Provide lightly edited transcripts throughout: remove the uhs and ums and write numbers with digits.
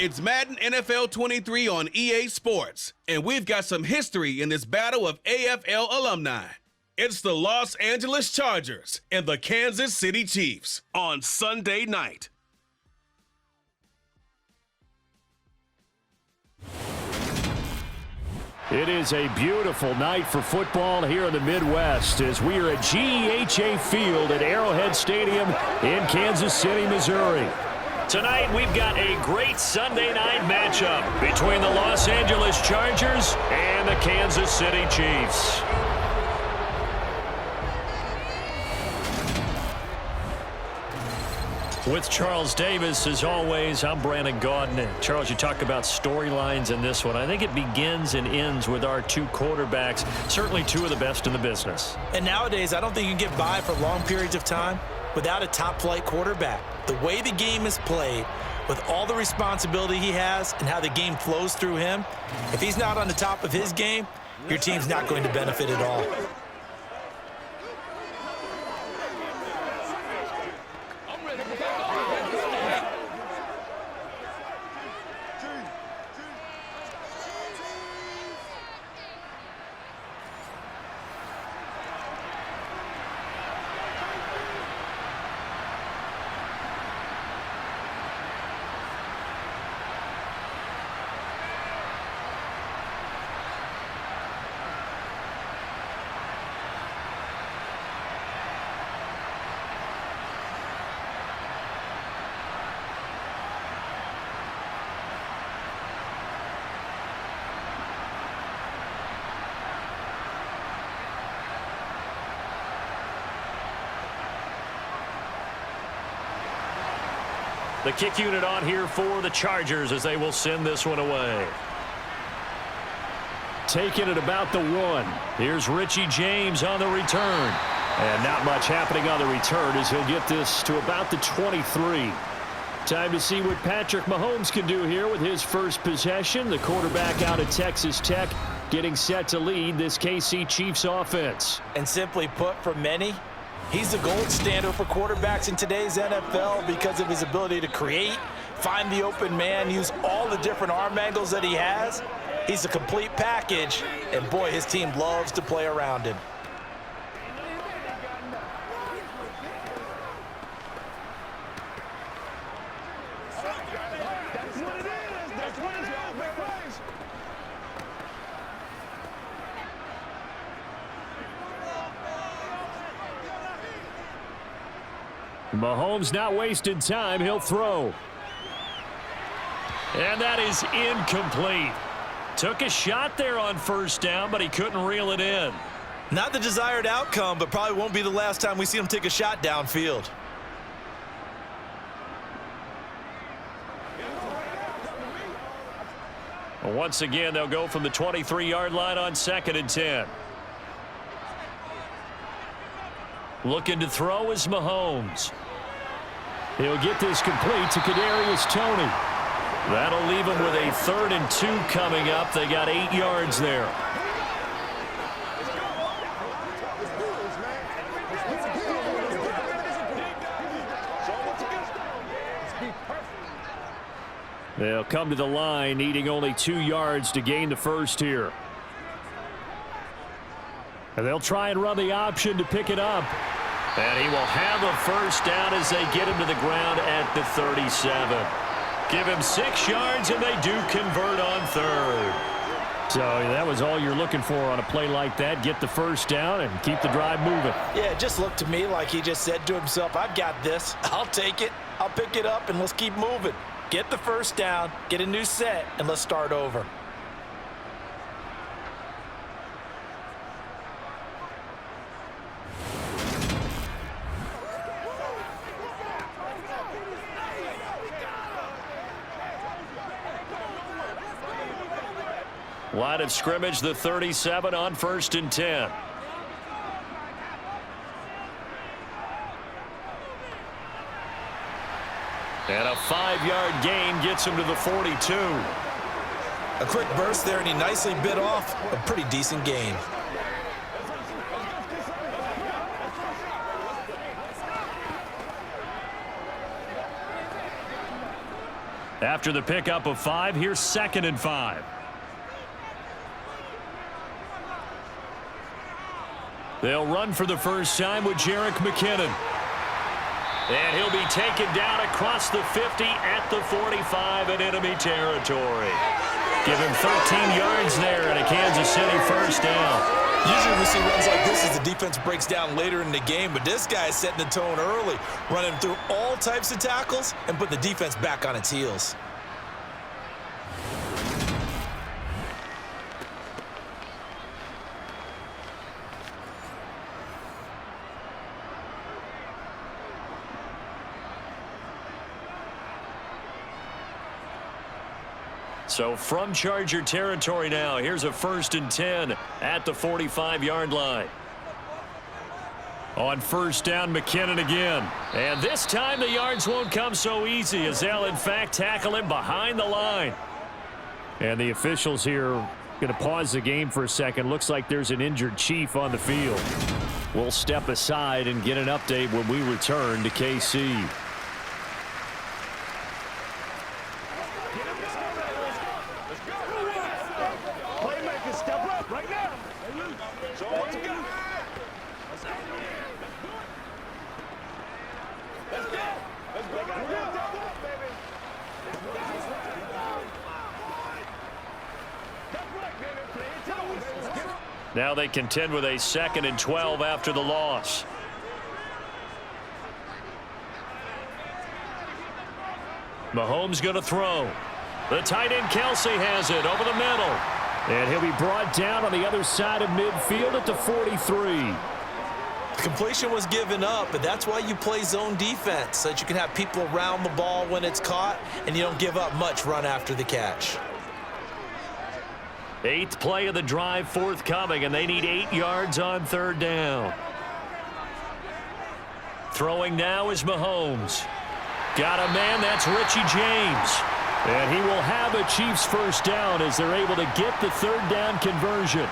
It's Madden NFL 23 on EA Sports, and we've got some history in this battle of AFL alumni. It's the Los Angeles Chargers and the Kansas City Chiefs on Sunday night. It is a beautiful night for football here in the Midwest as we are at GEHA Field at Arrowhead Stadium in Kansas City, Missouri. Tonight, we've got a great Sunday night matchup between the Los Angeles Chargers and the Kansas City Chiefs. With Charles Davis, as always, I'm Brandon Gaudin. And Charles, you talk about storylines in this one. I think it begins and ends with our two quarterbacks, certainly two of the best in the business. And nowadays, I don't think you can get by for long periods of time without a top-flight quarterback. The way the game is played, with all the responsibility he has and how the game flows through him, if he's not on the top of his game, your team's not going to benefit at all. The kick unit on here for the Chargers as they will send this one away. Taking it about the 1. Here's Richie James on the return. And not much happening on the return as he'll get this to about the 23. Time to see what Patrick Mahomes can do here with his first possession. The quarterback out of Texas Tech getting set to lead this KC Chiefs offense. And simply put, for many, he's the gold standard for quarterbacks in today's NFL because of his ability to create, find the open man, use all the different arm angles that he has. He's a complete package, and boy, his team loves to play around him. Mahomes not wasting time. He'll throw. And that is incomplete. Took a shot there on first down, but he couldn't reel it in. Not the desired outcome, but probably won't be the last time we see him take a shot downfield. Once again, they'll go from the 23-yard line on 2nd and 10. Looking to throw is Mahomes. He'll get this complete to Kadarius Toney. That'll leave him with a 3rd and 2 coming up. They got 8 yards there. They'll come to the line, needing only 2 yards to gain the first here. And they'll try and run the option to pick it up. And he will have a first down as they get him to the ground at the 37. Give him 6 yards, and they do convert on 3rd. So that was all you're looking for on a play like that. Get the first down and keep the drive moving. Yeah, it just looked to me like he just said to himself, I've got this. I'll take it. I'll pick it up, and let's keep moving. Get the first down, get a new set, and let's start over. Line of scrimmage, the 37 on 1st and 10. And a 5-yard gain gets him to the 42. A quick burst there, and he nicely bit off a pretty decent gain. After the pickup of 5, here's 2nd and 5. They'll run for the first time with Jerick McKinnon. And he'll be taken down across the 50 at the 45 in enemy territory. Give him 13 yards there and a Kansas City first down. Usually we see runs like this as the defense breaks down later in the game, but this guy is setting the tone early, running through all types of tackles and put the defense back on its heels. So from Charger territory now, here's a 1st and 10 at the 45-yard line. On first down, McKinnon again. And this time the yards won't come so easy as they'll, in fact, tackle him behind the line. And the officials here going to pause the game for a second. Looks like there's an injured Chief on the field. We'll step aside and get an update when we return to KC. Now they contend with a 2nd and 12 after the loss. Mahomes going to throw. The tight end Kelsey has it over the middle. And he'll be brought down on the other side of midfield at the 43. Completion was given up, but that's why you play zone defense, so that you can have people around the ball when it's caught, and you don't give up much run after the catch. 8th play of the drive forthcoming, and they need 8 yards on 3rd down. Throwing now is Mahomes. Got a man, that's Richie James. And he will have a Chiefs first down as they're able to get the 3rd down conversion.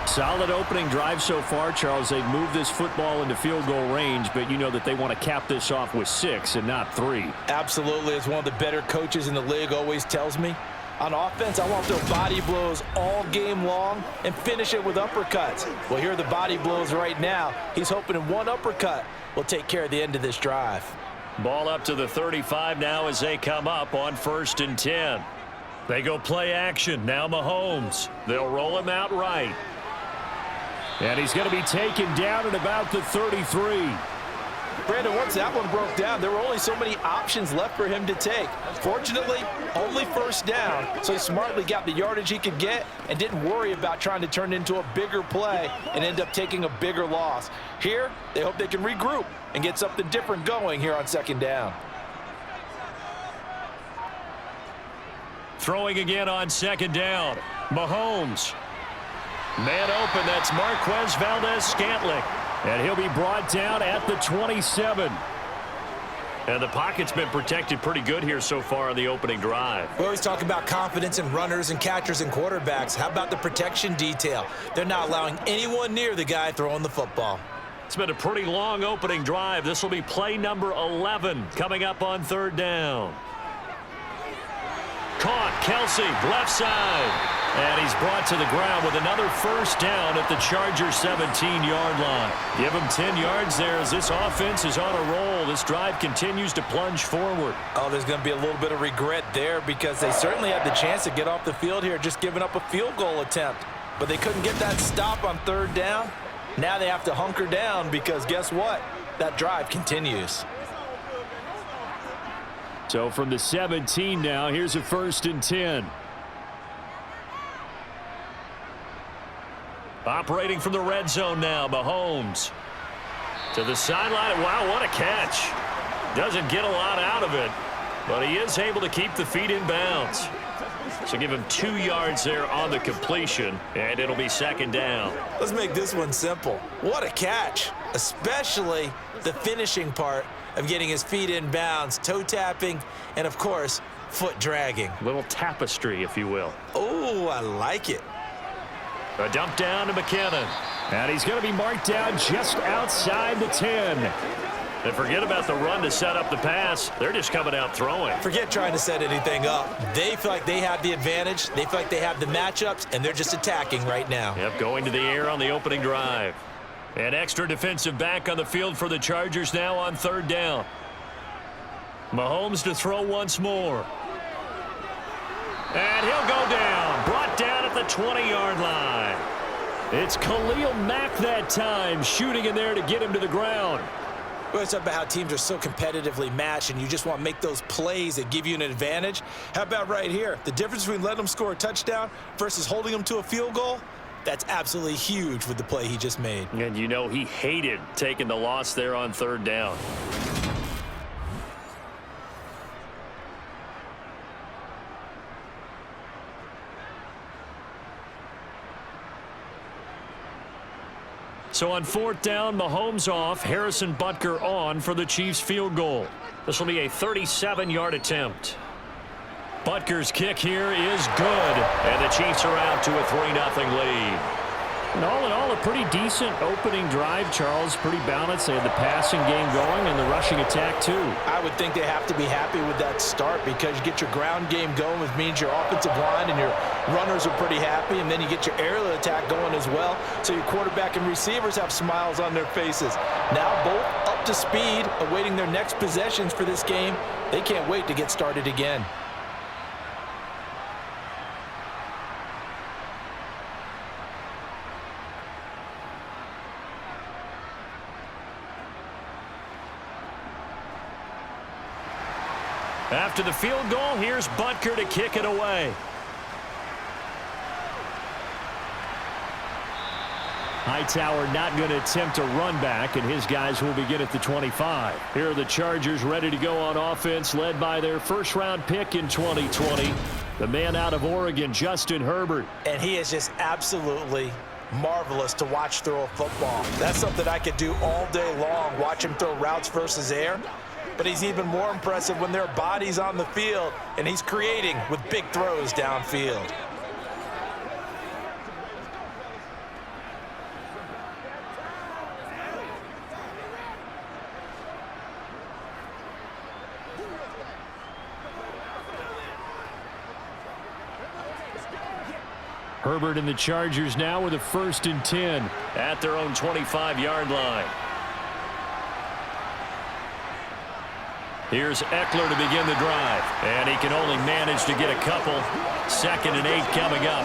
Solid opening drive so far, Charles. They've moved this football into field goal range, but you know that they want to cap this off with 6 and not 3. Absolutely. As one of the better coaches in the league always tells me, on offense, I want to throw body blows all game long and finish it with uppercuts. Well, here are the body blows right now. He's hoping in one uppercut will take care of the end of this drive. Ball up to the 35 now as they come up on 1st and 10. They go play action. Now Mahomes. They'll roll him out right. And he's going to be taken down at about the 33. Brandon, once that one broke down, there were only so many options left for him to take. Fortunately, only first down, so he smartly got the yardage he could get and didn't worry about trying to turn it into a bigger play and end up taking a bigger loss. Here, they hope they can regroup and get something different going here on 2nd down. Throwing again on 2nd down. Mahomes. Man open, that's Marquez Valdez-Scantling. And he'll be brought down at the 27. And the pocket's been protected pretty good here so far on the opening drive. We always talk about confidence in runners and catchers and quarterbacks. How about the protection detail? They're not allowing anyone near the guy throwing the football. It's been a pretty long opening drive. This will be play number 11 coming up on 3rd down. Caught, Kelsey, left side. And he's brought to the ground with another first down at the Chargers 17-yard line. Give him 10 yards there as this offense is on a roll. This drive continues to plunge forward. Oh, there's going to be a little bit of regret there because they certainly had the chance to get off the field here, just giving up a field goal attempt. But they couldn't get that stop on 3rd down. Now they have to hunker down because guess what? That drive continues. So from the 17 now, here's a 1st and 10. Operating from the red zone now, Mahomes. To the sideline. Wow, what a catch. Doesn't get a lot out of it, but he is able to keep the feet in bounds. So give him 2 yards there on the completion, and it'll be 2nd down. Let's make this one simple. What a catch, especially the finishing part of getting his feet in bounds, toe tapping, and of course, foot dragging. Little tapestry, if you will. Oh, I like it. A dump down to McKinnon. And he's going to be marked down just outside the 10. And forget about the run to set up the pass. They're just coming out throwing. Forget trying to set anything up. They feel like they have the advantage. They feel like they have the matchups, and they're just attacking right now. Yep, going to the air on the opening drive. An extra defensive back on the field for the Chargers now on third down. Mahomes to throw once more. And he'll go down. Brought down at the 20-yard line. It's Khalil Mack that time, shooting in there to get him to the ground. Well, it's about how teams are so competitively matched, and you just want to make those plays that give you an advantage. How about right here? The difference between letting them score a touchdown versus holding them to a field goal, that's absolutely huge with the play he just made. And you know he hated taking the loss there on third down. So on fourth down, Mahomes off, Harrison Butker on for the Chiefs field goal. This will be a 37-yard attempt. Butker's kick here is good, and the Chiefs are out to a 3-0 lead. And all in all, a pretty decent opening drive, Charles. Pretty balanced. They had the passing game going and the rushing attack, too. I would think they have to be happy with that start because you get your ground game going, which means your offensive line and your runners are pretty happy, and then you get your aerial attack going as well, so your quarterback and receivers have smiles on their faces. Now both up to speed, awaiting their next possessions for this game. They can't wait to get started again. After the field goal, here's Butker to kick it away. Hightower not going to attempt a run back, and his guys will begin at the 25. Here are the Chargers ready to go on offense, led by their first-round pick in 2020, the man out of Oregon, Justin Herbert. And he is just absolutely marvelous to watch throw a football. That's something I could do all day long, watch him throw routes versus air. But he's even more impressive when there are bodies on the field, and he's creating with big throws downfield. Herbert and the Chargers now with a 1st and 10 at their own 25-yard line. Here's Eckler to begin the drive, and he can only manage to get a couple. 2nd and 8 coming up.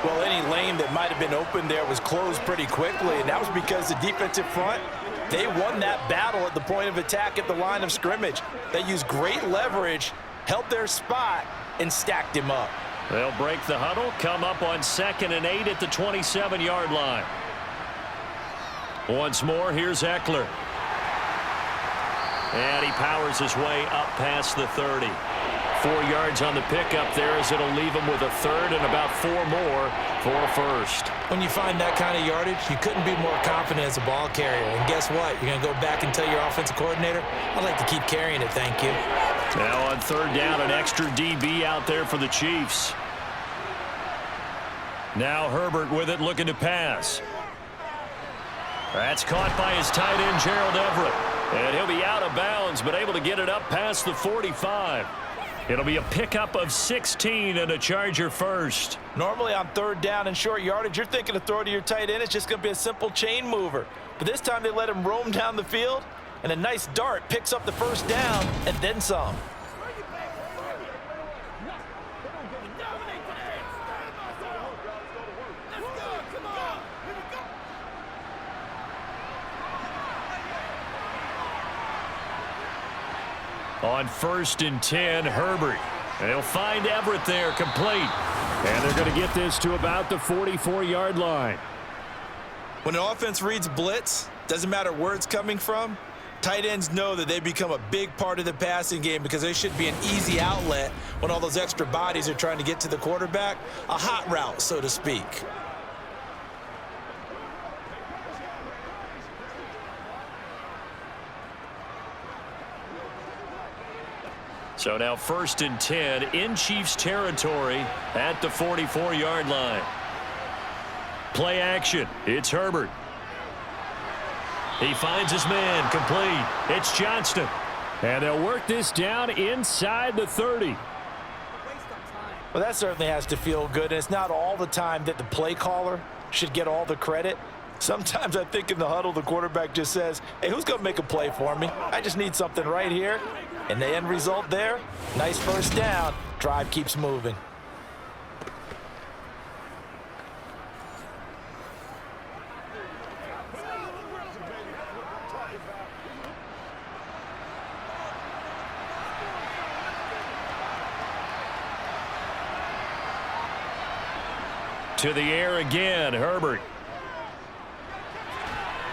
Well, any lane that might have been open there was closed pretty quickly, and that was because the defensive front, they won that battle at the point of attack at the line of scrimmage. They used great leverage, held their spot, and stacked him up. They'll break the huddle, come up on 2nd and 8 at the 27-yard line. Once more, here's Eckler. And he powers his way up past the 30. 4 yards on the pickup there as it'll leave him with a 3rd and about 4 more for a 1st. When you find that kind of yardage, you couldn't be more confident as a ball carrier. And guess what? You're going to go back and tell your offensive coordinator, I'd like to keep carrying it, thank you. Now on 3rd down, an extra DB out there for the Chiefs. Now Herbert with it, looking to pass. That's caught by his tight end, Gerald Everett. And he'll be out of bounds, but able to get it up past the 45. It'll be a pickup of 16 and a Charger 1st. Normally on 3rd down and short yardage, you're thinking of throw to your tight end. It's just going to be a simple chain mover. But this time they let him roam down the field, and a nice dart picks up the 1st down and then some. On 1st and 10, Herbert. They'll find Everett there, complete. And they're going to get this to about the 44-yard line. When an offense reads blitz, doesn't matter where it's coming from, tight ends know that they become a big part of the passing game because they should be an easy outlet when all those extra bodies are trying to get to the quarterback. A hot route, so to speak. So now 1st and 10 in Chiefs territory at the 44-yard line. Play action. It's Herbert. He finds his man, complete. It's Johnston. And they'll work this down inside the 30. Well, that certainly has to feel good. And it's not all the time that the play caller should get all the credit. Sometimes I think in the huddle, the quarterback just says, hey, who's going to make a play for me? I just need something right here. And the end result there, nice first down. Drive keeps moving. To the air again, Herbert.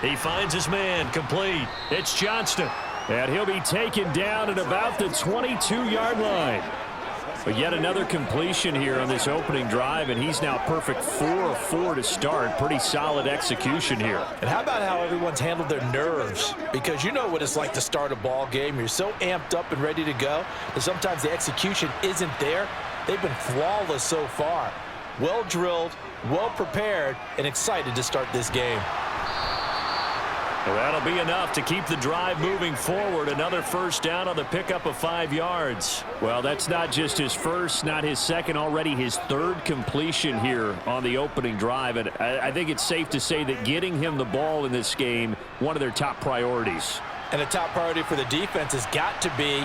He finds his man, complete. It's Johnston. And he'll be taken down at about the 22-yard line. But yet another completion here on this opening drive, and he's now perfect 4 of 4 to start. Pretty solid execution here. And how about how everyone's handled their nerves? Because you know what it's like to start a ball game. You're so amped up and ready to go that sometimes the execution isn't there. They've been flawless so far. Well drilled, well prepared, and excited to start this game. Well, that'll be enough to keep the drive moving forward. Another first down on the pickup of 5 yards. Well, that's not just his first, not his second, already his third completion here on the opening drive. And I think it's safe to say that getting him the ball in this game, one of their top priorities. And a top priority for the defense has got to be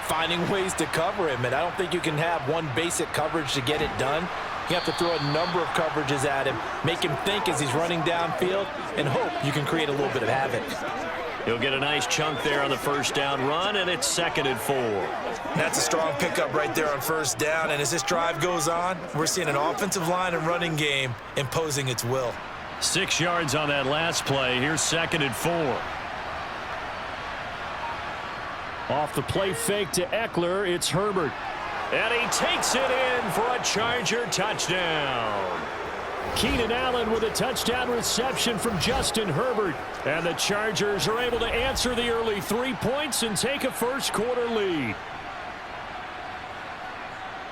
finding ways to cover him. And I don't think you can have one basic coverage to get it done. You have to throw a number of coverages at him, make him think as he's running downfield, and hope you can create a little bit of havoc. He'll get a nice chunk there on the first down run, and it's 2nd and 4. That's a strong pickup right there on first down, and as this drive goes on, we're seeing an offensive line and running game imposing its will. 6 yards on that last play. Here's 2nd and 4. Off the play fake to Eckler, it's Herbert. And he takes it in for a Charger touchdown. Keenan Allen with a touchdown reception from Justin Herbert. And the Chargers are able to answer the early 3 points and take a first-quarter lead.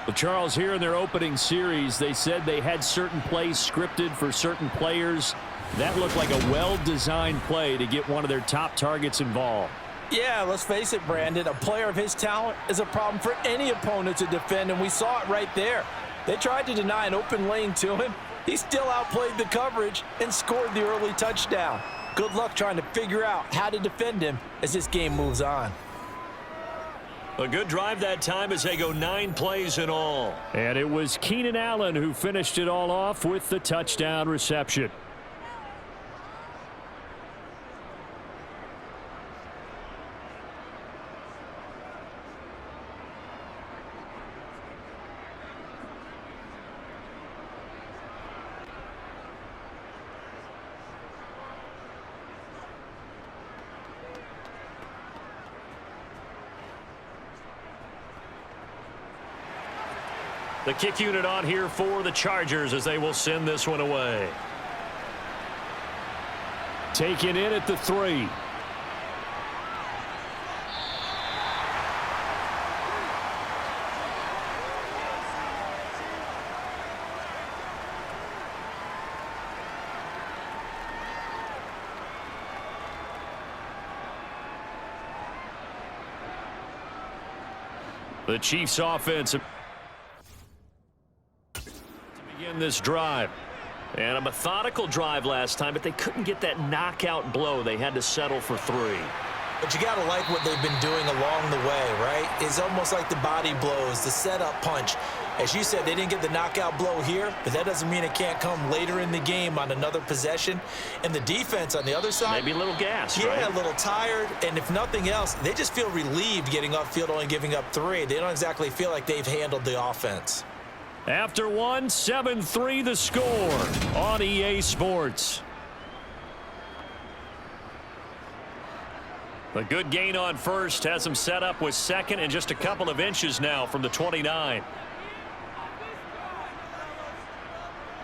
Well, Charles, here in their opening series, they said they had certain plays scripted for certain players. That looked like a well-designed play to get one of their top targets involved. Yeah, let's face it, Brandon. A player of his talent is a problem for any opponent to defend, and we saw it right there. They tried to deny an open lane to him. He still outplayed the coverage and scored the early touchdown. Good luck trying to figure out how to defend him as this game moves on. A good drive that time as they go 9 plays in all. And it was Keenan Allen who finished it all off with the touchdown reception. The kick unit on here for the Chargers as they will send this one away. Taken in at the 3. The Chiefs offense in this drive. And a methodical drive last time, but they couldn't get that knockout blow. They had to settle for 3. But you got to like what they've been doing along the way, right? It's almost like the body blows, the setup punch. As you said, they didn't get the knockout blow here, but that doesn't mean it can't come later in the game on another possession. And the defense on the other side, maybe a little gassed, yeah, right? A little tired. And if nothing else, they just feel relieved getting upfield, only giving up 3. They don't exactly feel like they've handled the offense. After 1, 7-3 the score on EA Sports. A good gain on first has them set up with 2nd and just a couple of inches now from the 29.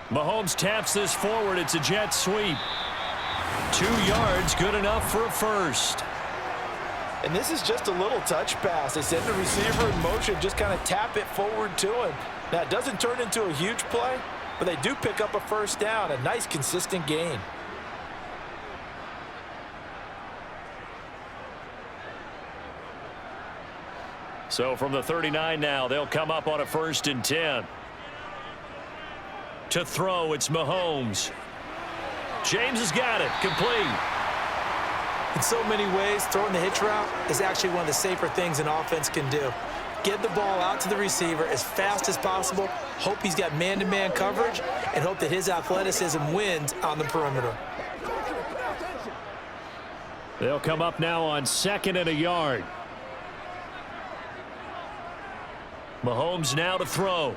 Mahomes taps this forward. It's a jet sweep. 2 yards, good enough for a first. And this is just a little touch pass. They send the receiver in motion, just kind of tap it forward to him. Now, it doesn't turn into a huge play, but they do pick up a first down, a nice, consistent gain. So from the 39 now, they'll come up on a 1st and 10. To throw, it's Mahomes. James has got it. Complete. In so many ways, throwing the hitch route is actually one of the safer things an offense can do. Get the ball out to the receiver as fast as possible, hope he's got man-to-man coverage, and hope that his athleticism wins on the perimeter. They'll come up now on 2nd and a yard. Mahomes now to throw.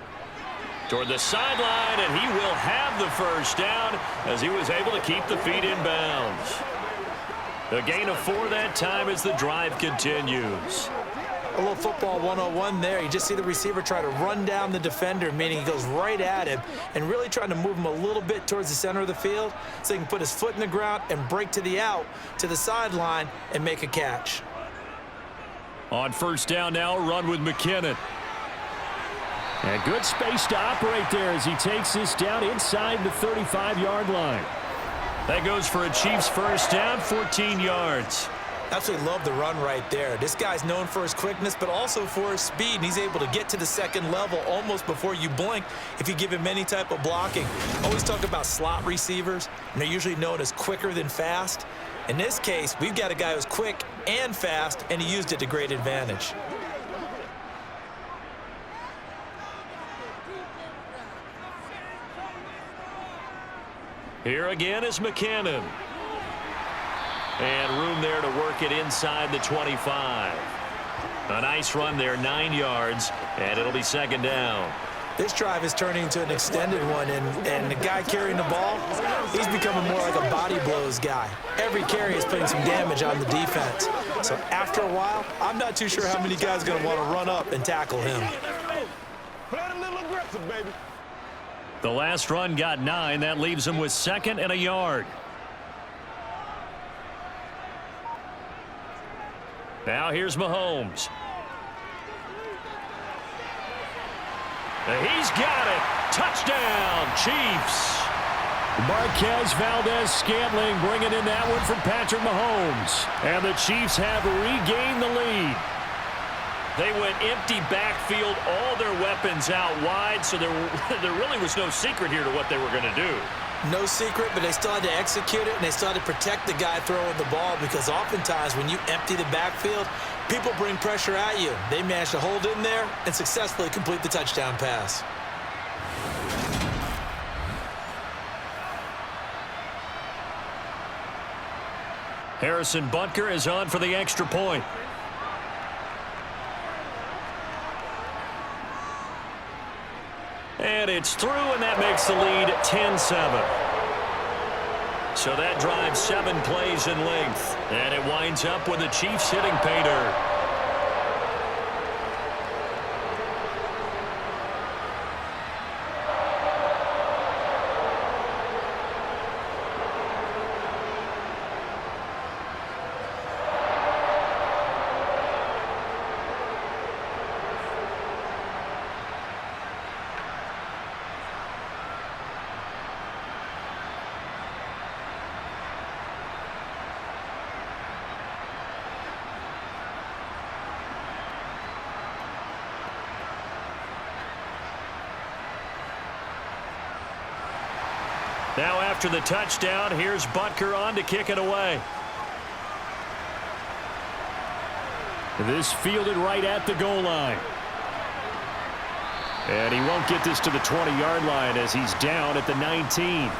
Toward the sideline, and he will have the first down as he was able to keep the feet in bounds. A gain of 4 that time as the drive continues. A little football 101 there. You just see the receiver try to run down the defender, meaning he goes right at him and really trying to move him a little bit towards the center of the field so he can put his foot in the ground and break to the out, to the sideline, and make a catch. On 1st down now, run with McKinnon. And good space to operate there as he takes this down inside the 35-yard line. That goes for a Chiefs first down, 14 yards. Absolutely love the run right there. This guy's known for his quickness, but also for his speed. And he's able to get to the 2nd level almost before you blink if you give him any type of blocking. Always talk about slot receivers, and they're usually known as quicker than fast. In this case, we've got a guy who's quick and fast, and he used it to great advantage. Here again is McKinnon. And room there to work it inside the 25. A nice run there, 9 yards, and it'll be 2nd down. This drive is turning into an extended one, and the guy carrying the ball, he's becoming more like a body blows guy. Every carry is putting some damage on the defense. So after a while, I'm not too sure how many guys are going to want to run up and tackle him. Play a little aggressive, baby. The last run got 9. That leaves him with 2nd and a yard. Now here's Mahomes. He's got it. Touchdown, Chiefs. Marquez Valdez-Scantling bringing in that one from Patrick Mahomes. And the Chiefs have regained the lead. They went empty backfield, all their weapons out wide, so there really was no secret here to what they were going to do. No secret, but they still had to execute it, and they still had to protect the guy throwing the ball, because oftentimes when you empty the backfield, people bring pressure at you. They managed to hold in there and successfully complete the touchdown pass. Harrison Butker is on for the extra point. And it's through, and that makes the lead 10-7. So that drives 7 plays in length. And it winds up with the Chiefs hitting pay dirt. Now after the touchdown, here's Butker on to kick it away. This fielded right at the goal line. And he won't get this to the 20-yard line as he's down at the 19.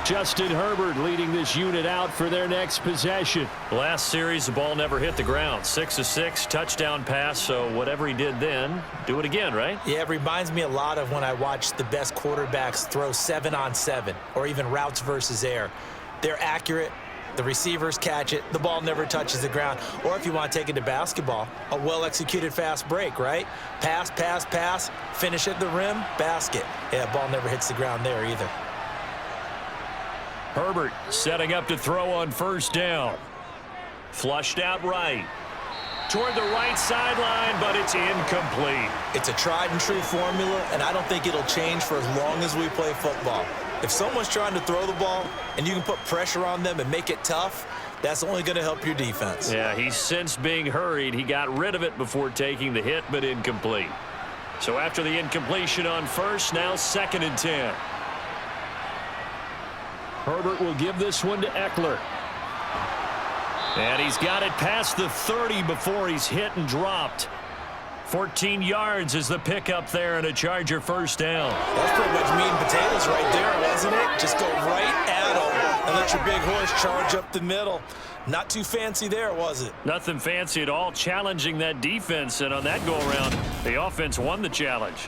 Justin Herbert leading this unit out for their next possession. Last series, the ball never hit the ground. 6 of 6, touchdown pass, so whatever he did then, do it again, right? Yeah, it reminds me a lot of when I watch the best quarterbacks throw 7-on-7 or even routes versus air. They're accurate. The receivers catch it. The ball never touches the ground. Or if you want to take it to basketball, a well-executed fast break, right? Pass, pass, pass, finish at the rim, basket. Yeah, ball never hits the ground there either. Herbert setting up to throw on first down. Flushed out right. Toward the right sideline, but it's incomplete. It's a tried-and-true formula, and I don't think it'll change for as long as we play football. If someone's trying to throw the ball and you can put pressure on them and make it tough, That's only going to help your defense. Yeah, he sensed being hurried. He got rid of it before taking the hit, but incomplete. So after the incompletion on first, now 2nd and 10. Herbert will give this one to Eckler. And he's got it past the 30 before he's hit and dropped. 14 yards is the pickup there and a Charger first down. That's pretty much meat and potatoes right there, wasn't it? Just go right at him and let your big horse charge up the middle. Not too fancy there, was it? Nothing fancy at all, challenging that defense, and on that go-around, the offense won the challenge.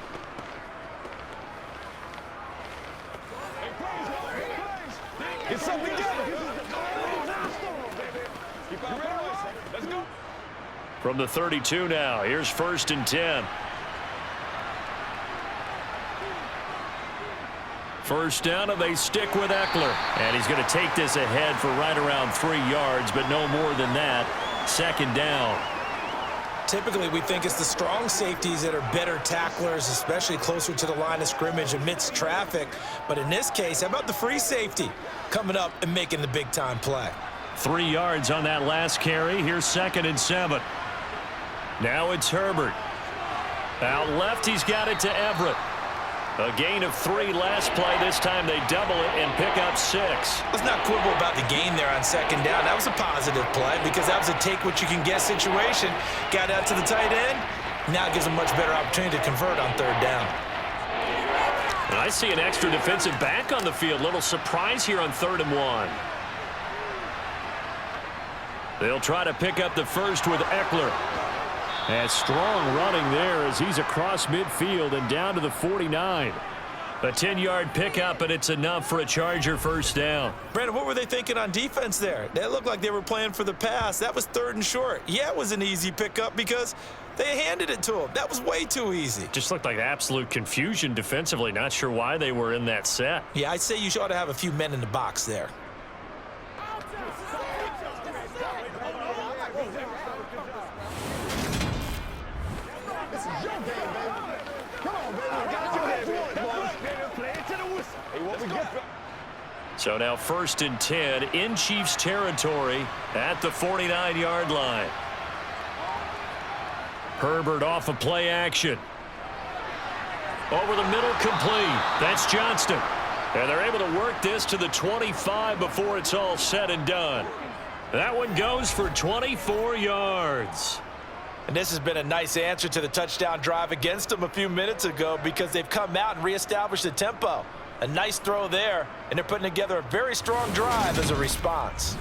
Get something together. Let's go. From the 32 now, here's 1st and 10. First down, and they stick with Eckler. And he's going to take this ahead for right around 3 yards, but no more than that. 2nd down. Typically, we think it's the strong safeties that are better tacklers, especially closer to the line of scrimmage amidst traffic. But in this case, how about the free safety coming up and making the big-time play? 3 yards on that last carry. Here's 2nd and 7. Now it's Herbert. Out left, he's got it to Everett. A gain of 3 last play. This time they double it and pick up 6. Let's not quibble about the gain there on 2nd down. That was a positive play because that was a take-what-you-can-get situation. Got out to the tight end. Now it gives them much better opportunity to convert on 3rd down. And I see an extra defensive back on the field. Little surprise here on 3rd and 1. They'll try to pick up the first with Eckler. And strong running there as he's across midfield and down to the 49. A 10-yard pickup, and it's enough for a Charger first down. Brandon, what were they thinking on defense there? They looked like they were playing for the pass. That was 3rd and short. Yeah, it was an easy pickup because they handed it to him. That was way too easy. Just looked like absolute confusion defensively. Not sure why they were in that set. Yeah, I'd say you ought to have a few men in the box there. So now 1st and 10 in Chiefs territory at the 49-yard line. Herbert off of play action. Over the middle, complete. That's Johnston. And they're able to work this to the 25 before it's all said and done. That one goes for 24 yards. And this has been a nice answer to the touchdown drive against them a few minutes ago because they've come out and reestablished the tempo. A nice throw there, and they're putting together a very strong drive as a response.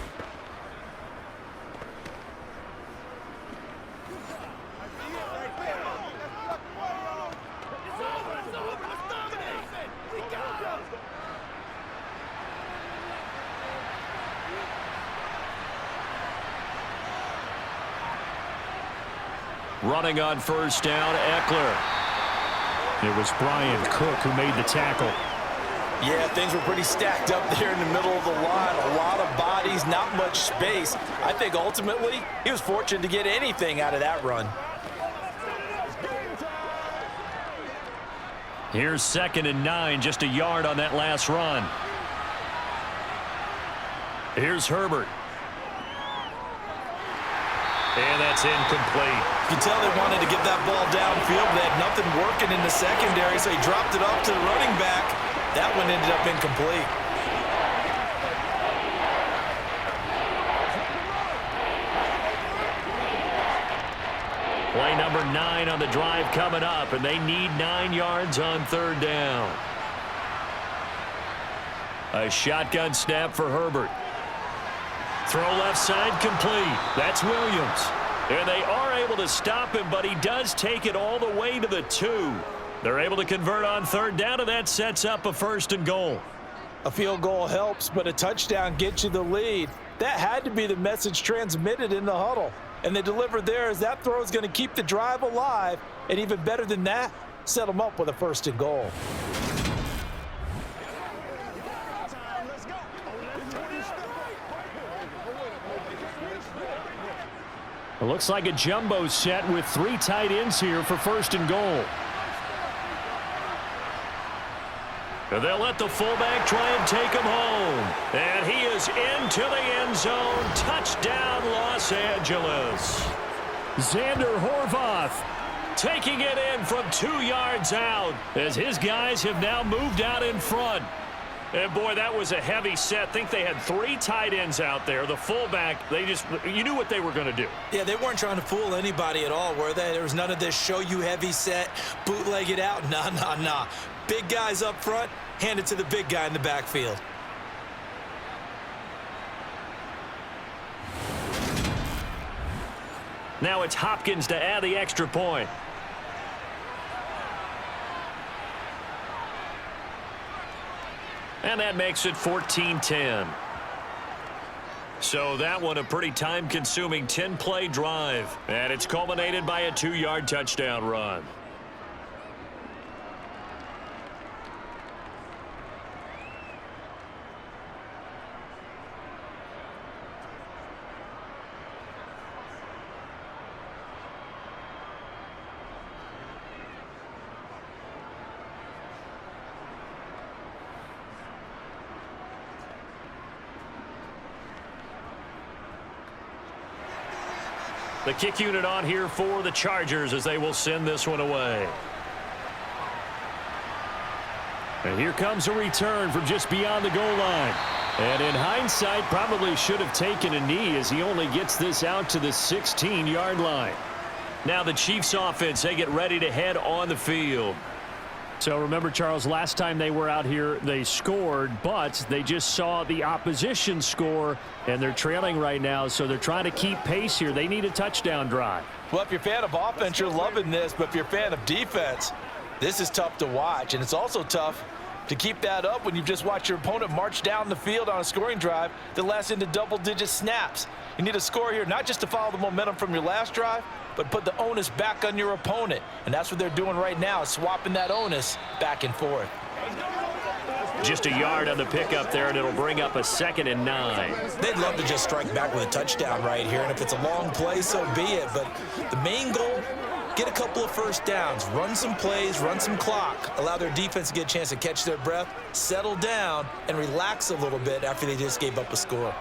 Running on first down, Eckler. It was Brian Cook who made the tackle. Yeah, things were pretty stacked up there in the middle of the line. A lot of bodies, not much space. I think ultimately he was fortunate to get anything out of that run. Here's 2nd and 9, just a yard on that last run. Here's Herbert. And that's incomplete. You can tell they wanted to get that ball downfield, but they had nothing working in the secondary, so he dropped it off to the running back. That one ended up incomplete. Play number 9 on the drive coming up, and they need 9 yards on 3rd down. A shotgun snap for Herbert. Throw left side complete. That's Williams. And they are able to stop him, but he does take it all the way to the 2. They're able to convert on 3rd down, and that sets up a 1st and goal. A field goal helps, but a touchdown gets you the lead. That had to be the message transmitted in the huddle. And they delivered there as that throw is going to keep the drive alive. And even better than that, set them up with a 1st and goal. It looks like a jumbo set with 3 tight ends here for 1st and goal. And they'll let the fullback try and take him home. And he is into the end zone. Touchdown, Los Angeles. Xander Horvath taking it in from 2 yards out as his guys have now moved out in front. And, boy, that was a heavy set. I think they had 3 tight ends out there. The fullback, you knew what they were going to do. Yeah, they weren't trying to fool anybody at all, were they? There was none of this show you heavy set, bootleg it out. Nah. Big guys up front, hand it to the big guy in the backfield. Now it's Hopkins to add the extra point. And that makes it 14-10. So that one a pretty time-consuming 10-play drive. And it's culminated by a 2-yard touchdown run. The kick unit on here for the Chargers as they will send this one away. And here comes a return from just beyond the goal line. And in hindsight, probably should have taken a knee as he only gets this out to the 16-yard line. Now the Chiefs offense, they get ready to head on the field. So remember, Charles, last time they were out here, they scored, but they just saw the opposition score, and they're trailing right now, so they're trying to keep pace here. They need a touchdown drive. Well, if you're a fan of offense, you're loving this, but if you're a fan of defense, this is tough to watch, and it's also tough to keep that up when you've just watched your opponent march down the field on a scoring drive that lasts into double-digit snaps. You need a score here, not just to follow the momentum from your last drive, but put the onus back on your opponent. And that's what they're doing right now, swapping that onus back and forth. Just a yard on the pickup there, and it'll bring up a 2nd and 9. They'd love to just strike back with a touchdown right here, and if it's a long play, so be it. But the main goal, get a couple of first downs, run some plays, run some clock, allow their defense to get a chance to catch their breath, settle down, and relax a little bit after they just gave up a score.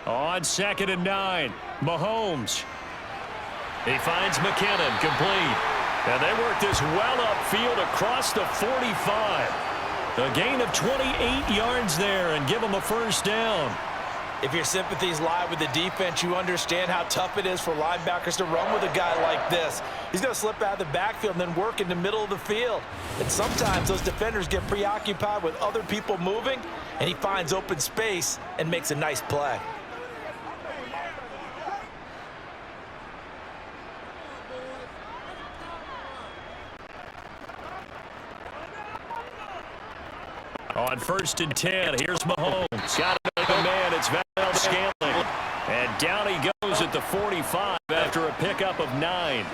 On 2nd and 9, Mahomes. He finds McKinnon, complete. And they work this well upfield across the 45. A gain of 28 yards there and give them a first down. If your sympathies lie with the defense, you understand how tough it is for linebackers to run with a guy like this. He's going to slip out of the backfield and then work in the middle of the field. And sometimes those defenders get preoccupied with other people moving, and he finds open space and makes a nice play. On 1st and 10, here's Mahomes. Got another man, it's Van Scantling. And down he goes at the 45 after a pickup of 9.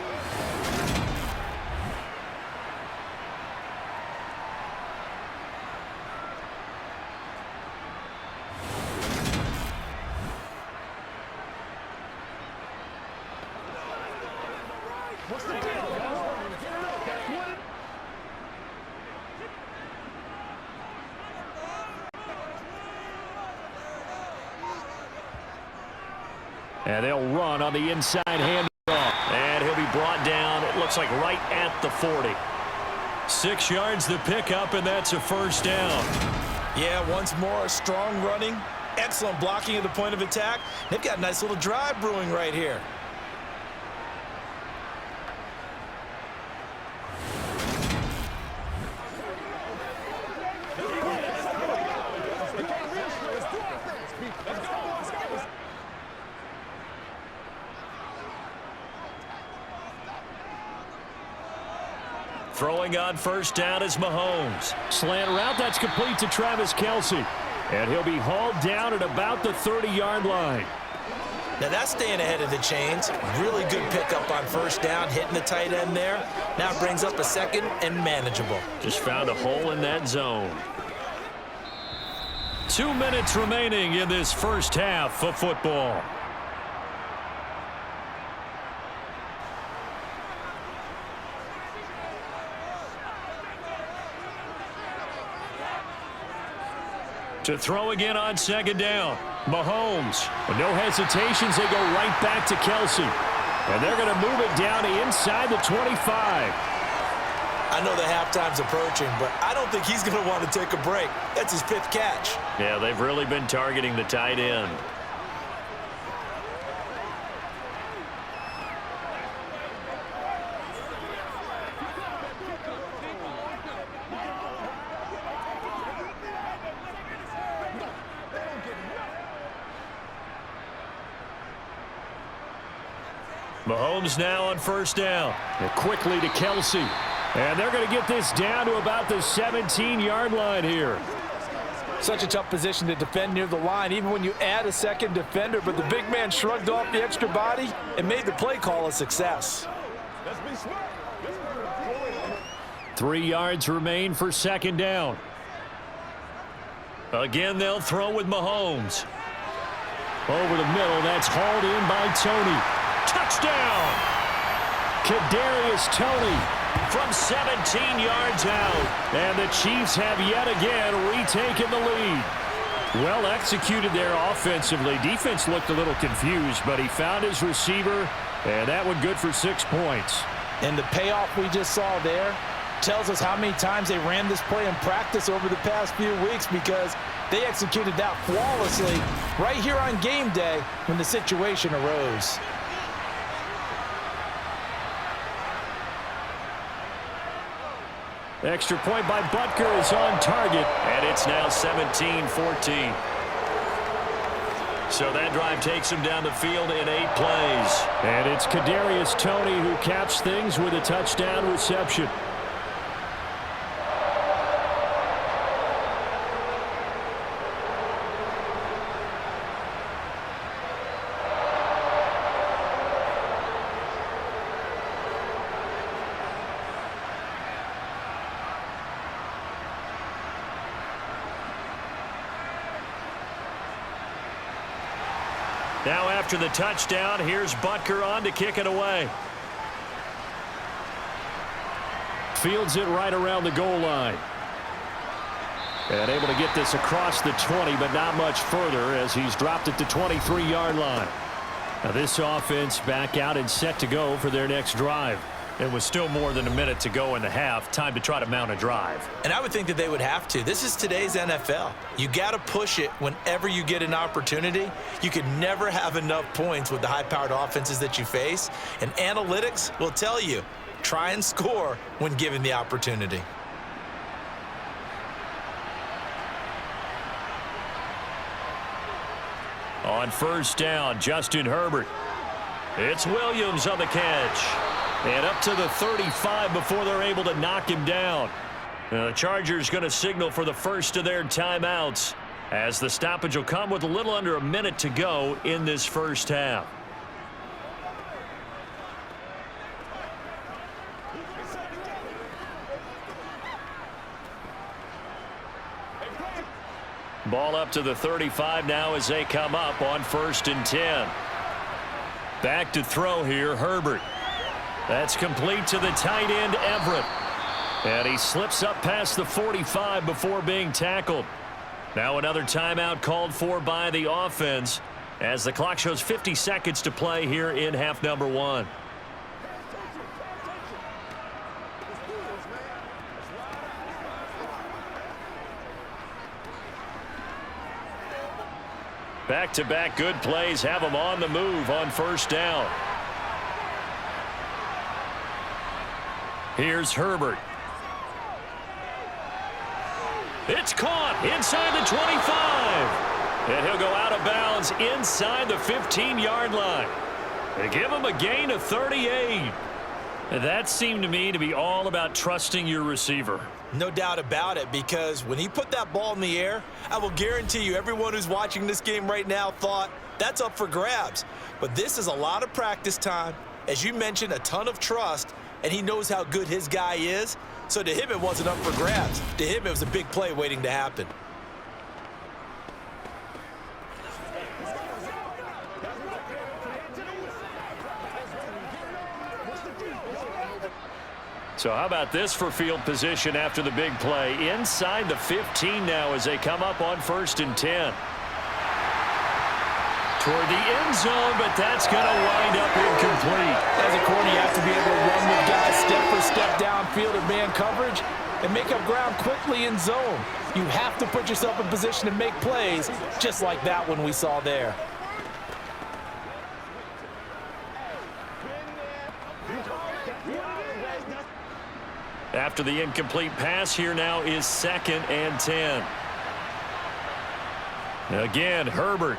And they'll run on the inside handoff. And he'll be brought down, it looks like right at the 40. 6 yards the pickup, and that's a first down. Yeah, once more, strong running, excellent blocking at the point of attack. They've got a nice little drive brewing right here. Throwing on first down is Mahomes. Slant route, that's complete to Travis Kelce. And he'll be hauled down at about the 30-yard line. Now that's staying ahead of the chains. Really good pickup on first down, hitting the tight end there. Now brings up a 2nd and manageable. Just found a hole in that zone. 2 minutes remaining in this first half of football. To throw again on second down. Mahomes. With no hesitations, they go right back to Kelsey. And they're going to move it down inside the 25. I know the halftime's approaching, but I don't think he's going to want to take a break. That's his 5th catch. Yeah, they've really been targeting the tight end. Mahomes now on first down. And quickly to Kelsey. And they're going to get this down to about the 17-yard line here. Such a tough position to defend near the line, even when you add a second defender. But the big man shrugged off the extra body and made the play call a success. 3 yards remain for second down. Again, they'll throw with Mahomes. Over the middle, that's hauled in by Tony. Touchdown! Kadarius Toney from 17 yards out. And the Chiefs have yet again retaken the lead. Well executed there offensively. Defense looked a little confused, but he found his receiver, and that one good for 6 points. And the payoff we just saw there tells us how many times they ran this play in practice over the past few weeks, because they executed that flawlessly right here on game day when the situation arose. Extra point by Butker is on target, and it's now 17-14. So that drive takes him down the field in 8 plays. And it's Kadarius Toney who caps things with a touchdown reception. Now after the touchdown, here's Butker on to kick it away. Fields it right around the goal line. And able to get this across the 20, but not much further as he's dropped it to 23-yard line. Now this offense back out and set to go for their next drive. It was still more than a minute to go in the half. Time to try to mount a drive. And I would think that they would have to. This is today's NFL. You got to push it whenever you get an opportunity. You can never have enough points with the high-powered offenses that you face. And analytics will tell you, try and score when given the opportunity. On first down, Justin Herbert. It's Williams on the catch. And up to the 35 before they're able to knock him down. Now the Chargers going to signal for the first of their timeouts, as the stoppage will come with a little under a minute to go in this first half. Ball up to the 35 now as they come up on 1st and 10. Back to throw here, Herbert. That's complete to the tight end, Everett. And he slips up past the 45 before being tackled. Now another timeout called for by the offense as the clock shows 50 seconds to play here in half number 1. Back-to-back good plays have them on the move on first down. Here's Herbert. It's caught inside the 25. And he'll go out of bounds inside the 15-yard line. They give him a gain of 38. And that seemed to me to be all about trusting your receiver. No doubt about it, because when he put that ball in the air, I will guarantee you everyone who's watching this game right now thought that's up for grabs. But this is a lot of practice time. As you mentioned, a ton of trust, and he knows how good his guy is. So to him, it wasn't up for grabs. To him, it was a big play waiting to happen. So how about this for field position after the big play? Inside the 15 now as they come up on 1st and 10. Toward the end zone, but that's going to wind up incomplete. As a corner, you have to be able to run with guys step for step downfield in man coverage and make up ground quickly in zone. You have to put yourself in position to make plays, just like that one we saw there. After the incomplete pass, here now is 2nd and 10. Again, Herbert.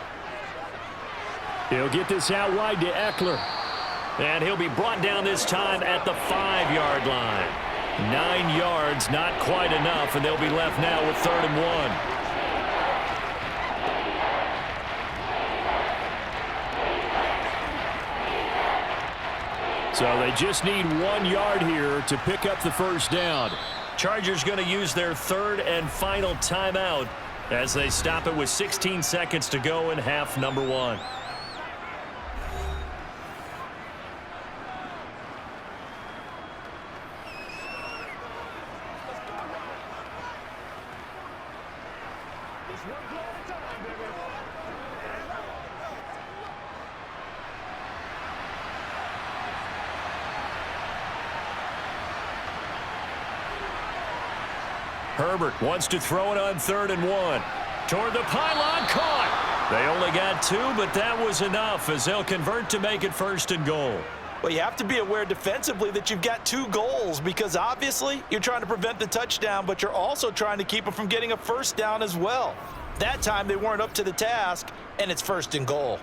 He'll get this out wide to Eckler. And he'll be brought down this time at the 5-yard line. 9 yards, not quite enough, and they'll be left now with 3rd and 1. So they just need 1 yard here to pick up the first down. Chargers going to use their 3rd and final timeout as they stop it with 16 seconds to go in half number 1. Herbert wants to throw it on 3rd and 1. Toward the pylon, caught. They only got 2, but that was enough as they'll convert to make it 1st and goal. Well, you have to be aware defensively that you've got 2 goals because obviously you're trying to prevent the touchdown, but you're also trying to keep it from getting a first down as well. That time they weren't up to the task, and it's 1st and goal.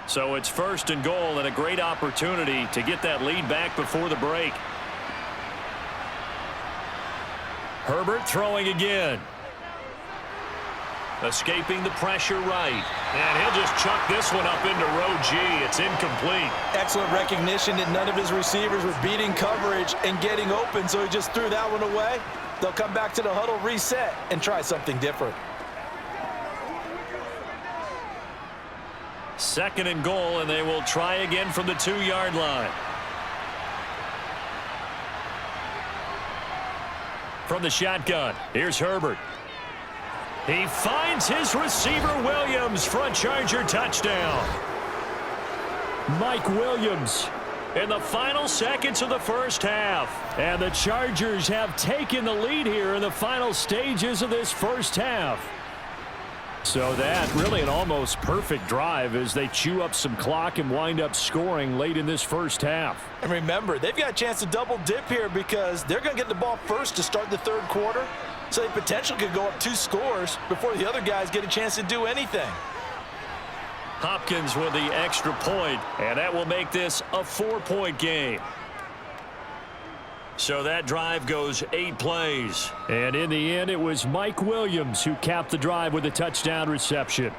So it's 1st and goal and a great opportunity to get that lead back before the break. Herbert throwing again. Escaping the pressure right. And he'll just chuck this one up into row G. It's incomplete. Excellent recognition that none of his receivers were beating coverage and getting open, so he just threw that one away. They'll come back to the huddle, reset, and try something different. 2nd and goal, and they will try again from the 2-yard line. From the shotgun, here's Herbert. He finds his receiver, Williams, for a Charger touchdown. Mike Williams in the final seconds of the first half. And the Chargers have taken the lead here in the final stages of this first half. So that really an almost perfect drive as they chew up some clock and wind up scoring late in this first half. And remember, they've got a chance to double dip here because they're going to get the ball first to start the 3rd quarter. So they potentially could go up 2 scores before the other guys get a chance to do anything. Hopkins with the extra point, and that will make this a 4-point game. So that drive goes 8 plays. And in the end, it was Mike Williams who capped the drive with a touchdown reception.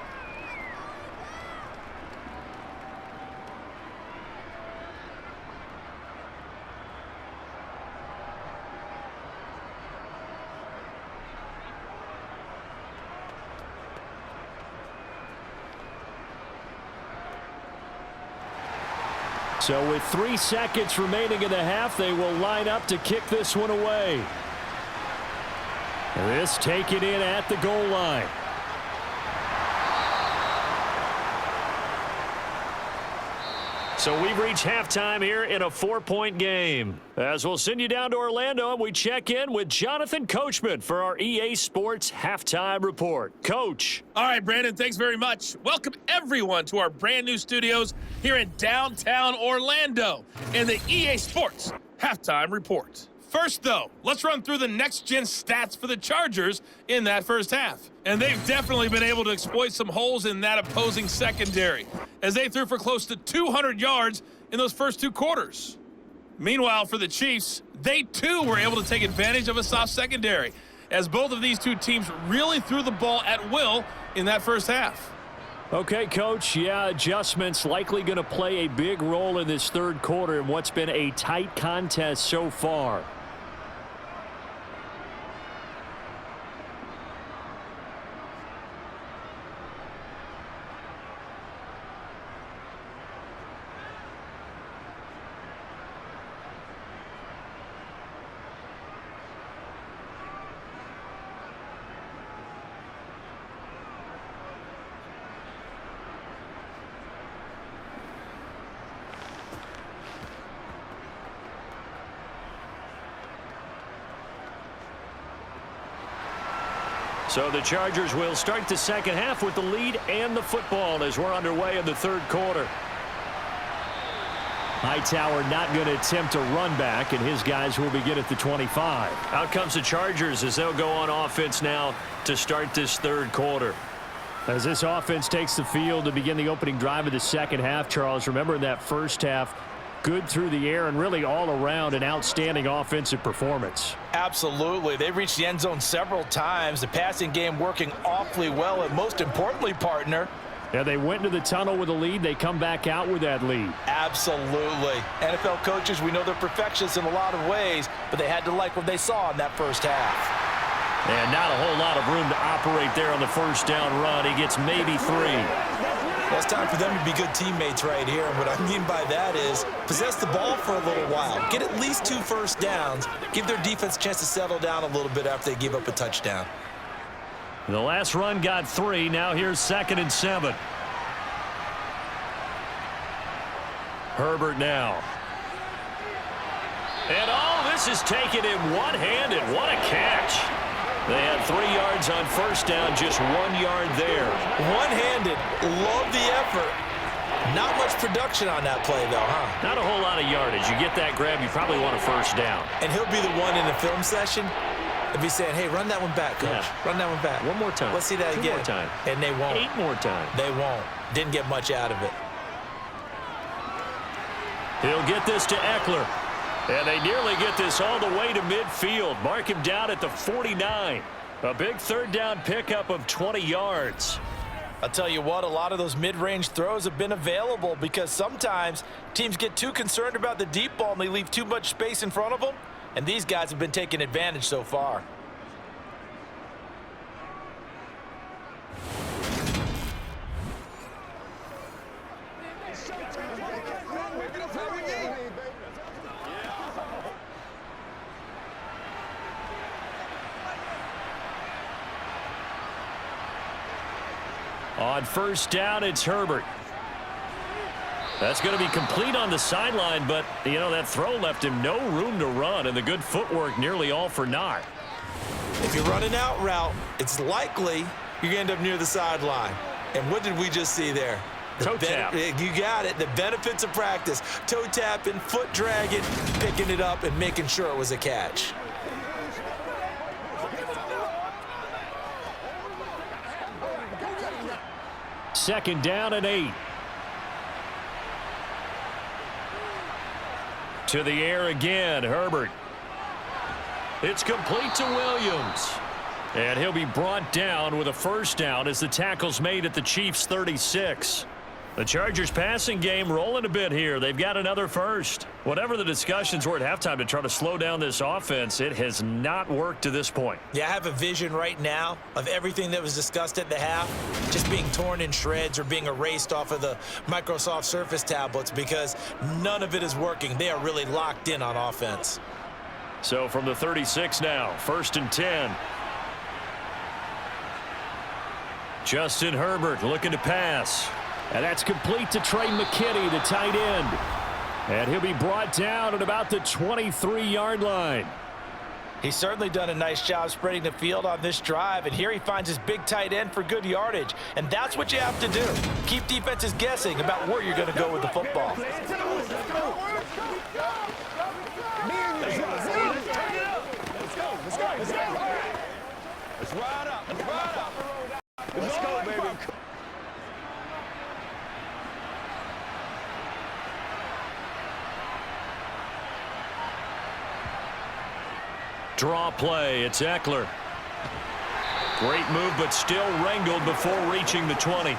So with 3 seconds remaining in the half, they will line up to kick this one away. This taken in at the goal line. So we've reached halftime here in a 4-point game. As we'll send you down to Orlando, and we check in with Jonathan Coachman for our EA Sports Halftime Report. Coach. All right, Brandon, thanks very much. Welcome, everyone, to our brand new studios here in downtown Orlando in the EA Sports Halftime Report. First, though, let's run through the next-gen stats for the Chargers in that first half. And they've definitely been able to exploit some holes in that opposing secondary, as they threw for close to 200 yards in those first 2 quarters. Meanwhile, for the Chiefs, they too were able to take advantage of a soft secondary, as both of these 2 teams really threw the ball at will in that first half. Okay, Coach, yeah, adjustments likely going to play a big role in this third quarter in what's been a tight contest so far. So the Chargers will start the second half with the lead and the football as we're underway in the third quarter. Hightower not going to attempt a run back, and his guys will begin at the 25. Out comes the Chargers as they'll go on offense now to start this third quarter. As this offense takes the field to begin the opening drive of the second half, Charles, remember in that first half, good through the air and really all around an outstanding offensive performance. Absolutely. They reached the end zone several times. The passing game working awfully well. And most importantly, partner, yeah, they went into the tunnel with a lead. They come back out with that lead. Absolutely. NFL coaches, we know they're perfectionists in a lot of ways, but they had to like what they saw in that first half. And not a whole lot of room to operate there on the first down run. He gets maybe 3. Well, it's time for them to be good teammates right here. And what I mean by that is possess the ball for a little while. Get at least 2 first downs. Give their defense a chance to settle down a little bit after they give up a touchdown. The last run got 3. Now here's 2nd and 7. Herbert now. And this is taken in one-handed. What a catch. They had 3 yards on first down, just 1 yard there. One-handed. Love the effort. Not much production on that play, though, huh? Not a whole lot of yardage. You get that grab, you probably want a first down. And he'll be the one in the film session and be saying, hey, run that one back, coach. Yeah. Run that one back. One more time. Let's see that 2 again. more time. And they won't. 8 more times. They won't. Didn't get much out of it. He'll get this to Eckler. And they nearly get this all the way to midfield. Mark him down at the 49. A big third down pickup of 20 yards. I'll tell you what, a lot of those mid-range throws have been available because sometimes teams get too concerned about the deep ball and they leave too much space in front of them. And these guys have been taking advantage so far. On first down, it's Herbert. That's going to be complete on the sideline, but, you know, that throw left him no room to run, and the good footwork nearly all for naught. If you're running out route, it's likely you're going to end up near the sideline. And what did we just see there? Toe tap. You got it. The benefits of practice. Toe tapping, foot dragging, picking it up, and making sure it was a catch. Second down and 8. To the air again, Herbert. It's complete to Williams. And he'll be brought down with a first down as the tackle's made at the Chiefs' 36. The Chargers passing game rolling a bit here. They've got another first. Whatever the discussions were at halftime to try to slow down this offense, it has not worked to this point. Yeah, I have a vision right now of everything that was discussed at the half just being torn in shreds or being erased off of the Microsoft Surface tablets because none of it is working. They are really locked in on offense. So from the 36 now, 1st and 10. Justin Herbert looking to pass. And that's complete to Trey McKinney, the tight end. And he'll be brought down at about the 23-yard line. He's certainly done a nice job spreading the field on this drive, and here he finds his big tight end for good yardage. And that's what you have to do. Keep defenses guessing about where you're going to go with the football. Let's go. Let's ride up. Let's go, baby. Draw play. It's Eckler. Great move, but still wrangled before reaching the 20.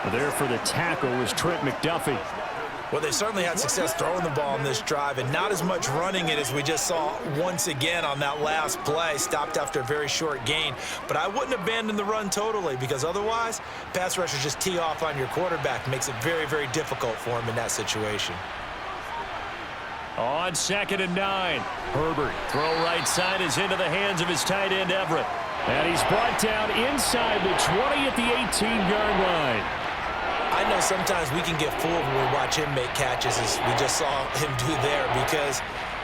There for the tackle was Trent McDuffie. Well, they certainly had success throwing the ball on this drive and not as much running it as we just saw once again on that last play. Stopped after a very short gain. But I wouldn't abandon the run totally because otherwise, pass rushers just tee off on your quarterback. Makes it very, very difficult for him in that situation. On 2nd and 9, Herbert, throw right side is into the hands of his tight end Everett. And he's brought down inside the 20 at the 18-yard line. I know sometimes we can get fooled when we watch him make catches, as we just saw him do there, because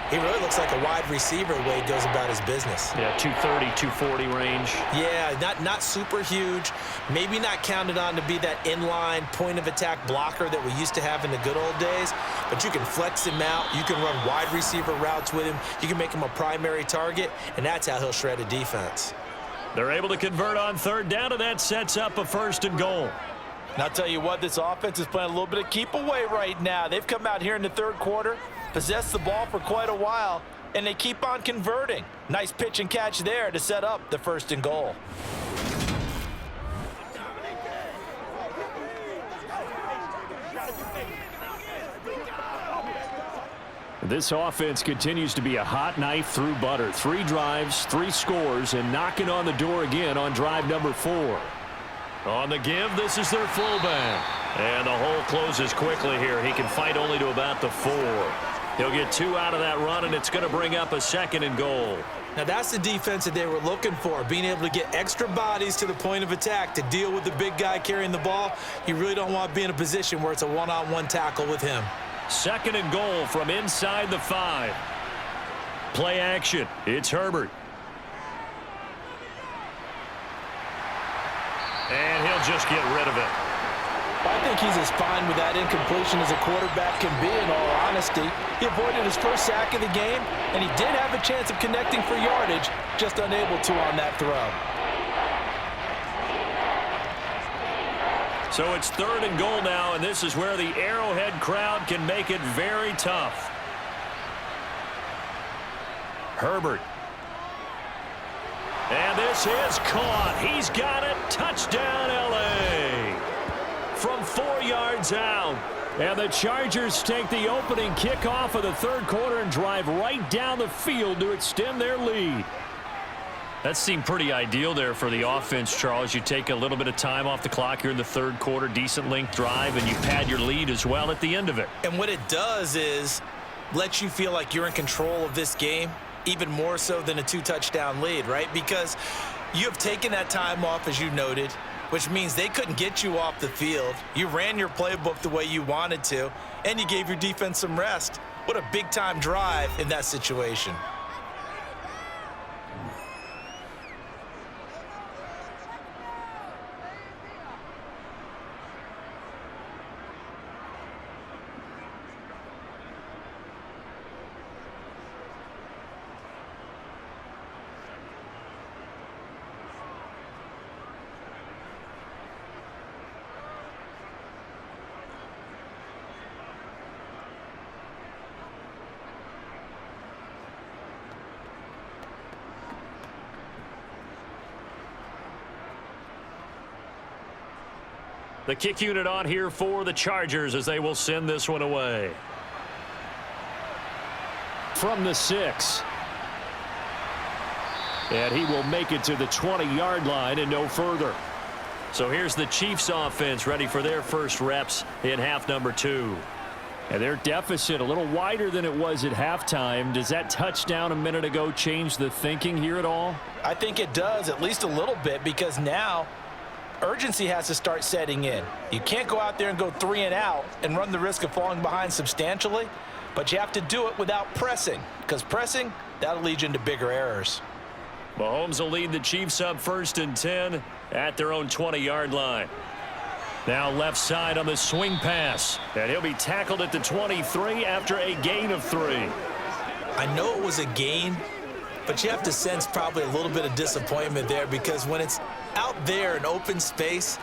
he really looks like a wide receiver the way he goes about his business. Yeah, 230, 240 range. Yeah, not super huge. Maybe not counted on to be that inline point-of-attack blocker that we used to have in the good old days, but you can flex him out. You can run wide receiver routes with him. You can make him a primary target, and that's how he'll shred a defense. They're able to convert on 3rd down, and that sets up a 1st and goal. And I'll tell you what, this offense is playing a little bit of keep away right now. They've come out here in the 3rd quarter, possessed the ball for quite a while, and they keep on converting. Nice pitch and catch there to set up the 1st and goal. This offense continues to be a hot knife through butter. 3 drives, 3 scores, and knocking on the door again on drive number 4. On the give, this is their fullback. And the hole closes quickly here. He can fight only to about the 4. He'll get 2 out of that run, and it's going to bring up a 2nd and goal. Now that's the defense that they were looking for, being able to get extra bodies to the point of attack to deal with the big guy carrying the ball. You really don't want to be in a position where it's a one-on-one tackle with him. 2nd and goal from inside the 5. Play action. It's Herbert. And he'll just get rid of it. I think he's as fine with that incompletion as a quarterback can be, in all honesty. He avoided his first sack of the game, and he did have a chance of connecting for yardage, just unable to on that throw. So it's 3rd and goal now, and this is where the Arrowhead crowd can make it very tough. Herbert. And this is caught. He's got it. Touchdown, L.A. From 4 yards out. And the Chargers take the opening kickoff of the 3rd quarter and drive right down the field to extend their lead. That seemed pretty ideal there for the offense, Charles. You take a little bit of time off the clock here in the 3rd quarter, decent length drive, and you pad your lead as well at the end of it. And what it does is let you feel like you're in control of this game, even more so than a 2-touchdown lead, right? Because you have taken that time off, as you noted, which means they couldn't get you off the field. You ran your playbook the way you wanted to, and you gave your defense some rest. What a big-time drive in that situation. The kick unit on here for the Chargers as they will send this one away. From the 6. And he will make it to the 20-yard line and no further. So here's the Chiefs offense ready for their first reps in half number 2. And their deficit a little wider than it was at halftime. Does that touchdown a minute ago change the thinking here at all? I think it does, at least a little bit, because now urgency has to start setting in. You can't go out there and go 3 and out and run the risk of falling behind substantially, but you have to do it without pressing, because pressing, that'll lead you into bigger errors. Mahomes will lead the Chiefs up 1st and 10 at their own 20-yard line. Now left side on the swing pass, and he'll be tackled at the 23 after a gain of 3. I know it was a gain, but you have to sense probably a little bit of disappointment there, because when it's out there in open space,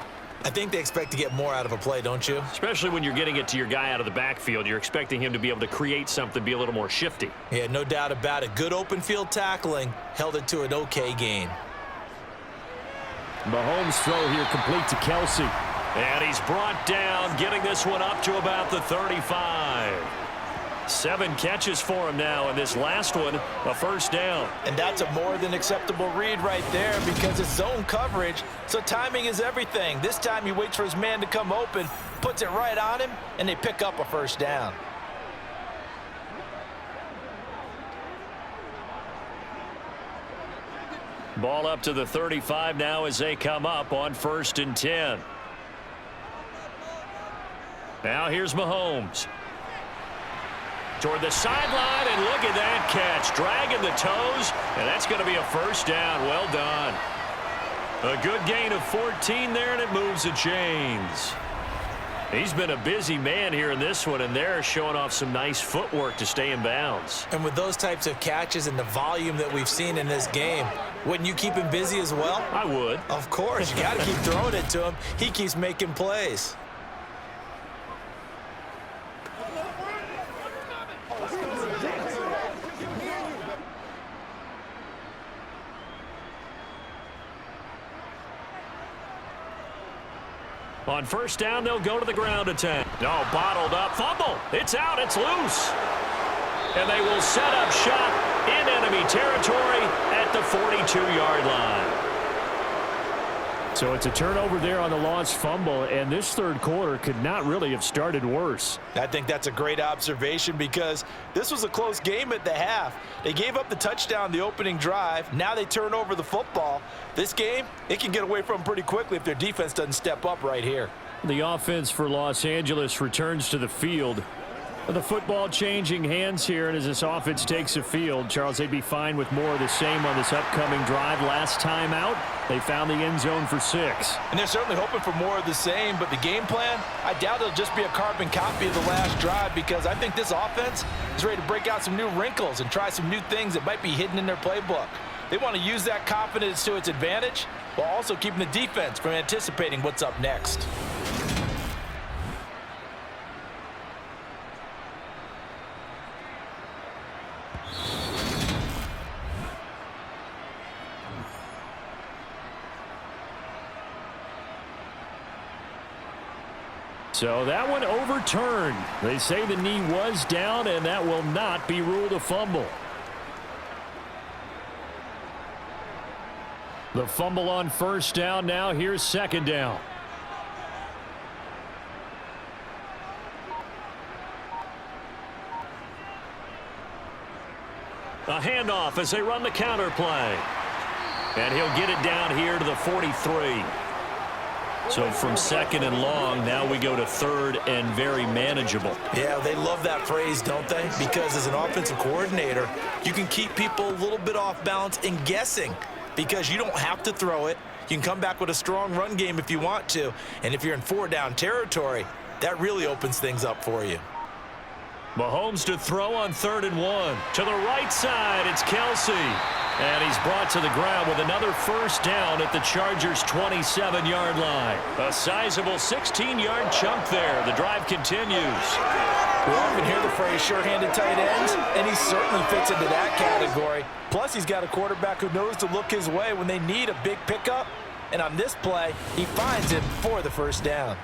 I think they expect to get more out of a play, don't you? Especially when you're getting it to your guy out of the backfield. You're expecting him to be able to create something, be a little more shifty. Yeah, no doubt about it. Good open field tackling held it to an okay gain. Mahomes' throw here complete to Kelsey. And he's brought down, getting this one up to about the 35. 7 catches for him now, and this last one, a first down. And that's a more than acceptable read right there because it's zone coverage, so timing is everything. This time he waits for his man to come open, puts it right on him, and they pick up a first down. Ball up to the 35 now as they come up on 1st and 10. Now here's Mahomes. Toward the sideline, and look at that catch. Dragging the toes, and that's going to be a first down. Well done. A good gain of 14 there, and it moves the chains. He's been a busy man here in this one, and they're showing off some nice footwork to stay in bounds. And with those types of catches and the volume that we've seen in this game, wouldn't you keep him busy as well? I would. Of course. You got to keep throwing it to him. He keeps making plays. On first down, they'll go to the ground attack. No, bottled up. Fumble. It's out. It's loose. And they will set up shop in enemy territory at the 42-yard line. So it's a turnover there on the lost fumble, and this third quarter could not really have started worse. I think that's a great observation because this was a close game at the half. They gave up the touchdown the opening drive. Now they turn over the football. This game, it can get away from them pretty quickly if their defense doesn't step up right here. The offense for Los Angeles returns to the field. The football changing hands here, and as this offense takes the field, Charles, they'd be fine with more of the same on this upcoming drive. Last time out, they found the end zone for 6. And they're certainly hoping for more of the same, but the game plan, I doubt it'll just be a carbon copy of the last drive because I think this offense is ready to break out some new wrinkles and try some new things that might be hidden in their playbook. They want to use that confidence to its advantage while also keeping the defense from anticipating what's up next. So that one overturned. They say the knee was down, and that will not be ruled a fumble. The fumble on first down now. Here's second down. A handoff as they run the counter play. And he'll get it down here to the 43. So from second and long, now we go to third and very manageable. Yeah, they love that phrase, don't they? Because as an offensive coordinator, you can keep people a little bit off balance and guessing because you don't have to throw it. You can come back with a strong run game if you want to. And if you're in 4-down territory, that really opens things up for you. Mahomes to throw on 3rd and 1. To the right side, it's Kelsey. And he's brought to the ground with another first down at the Chargers' 27-yard line. A sizable 16-yard chunk there. The drive continues. We often hear the phrase sure-handed tight ends, and he certainly fits into that category. Plus, he's got a quarterback who knows to look his way when they need a big pickup. And on this play, he finds him for the first down.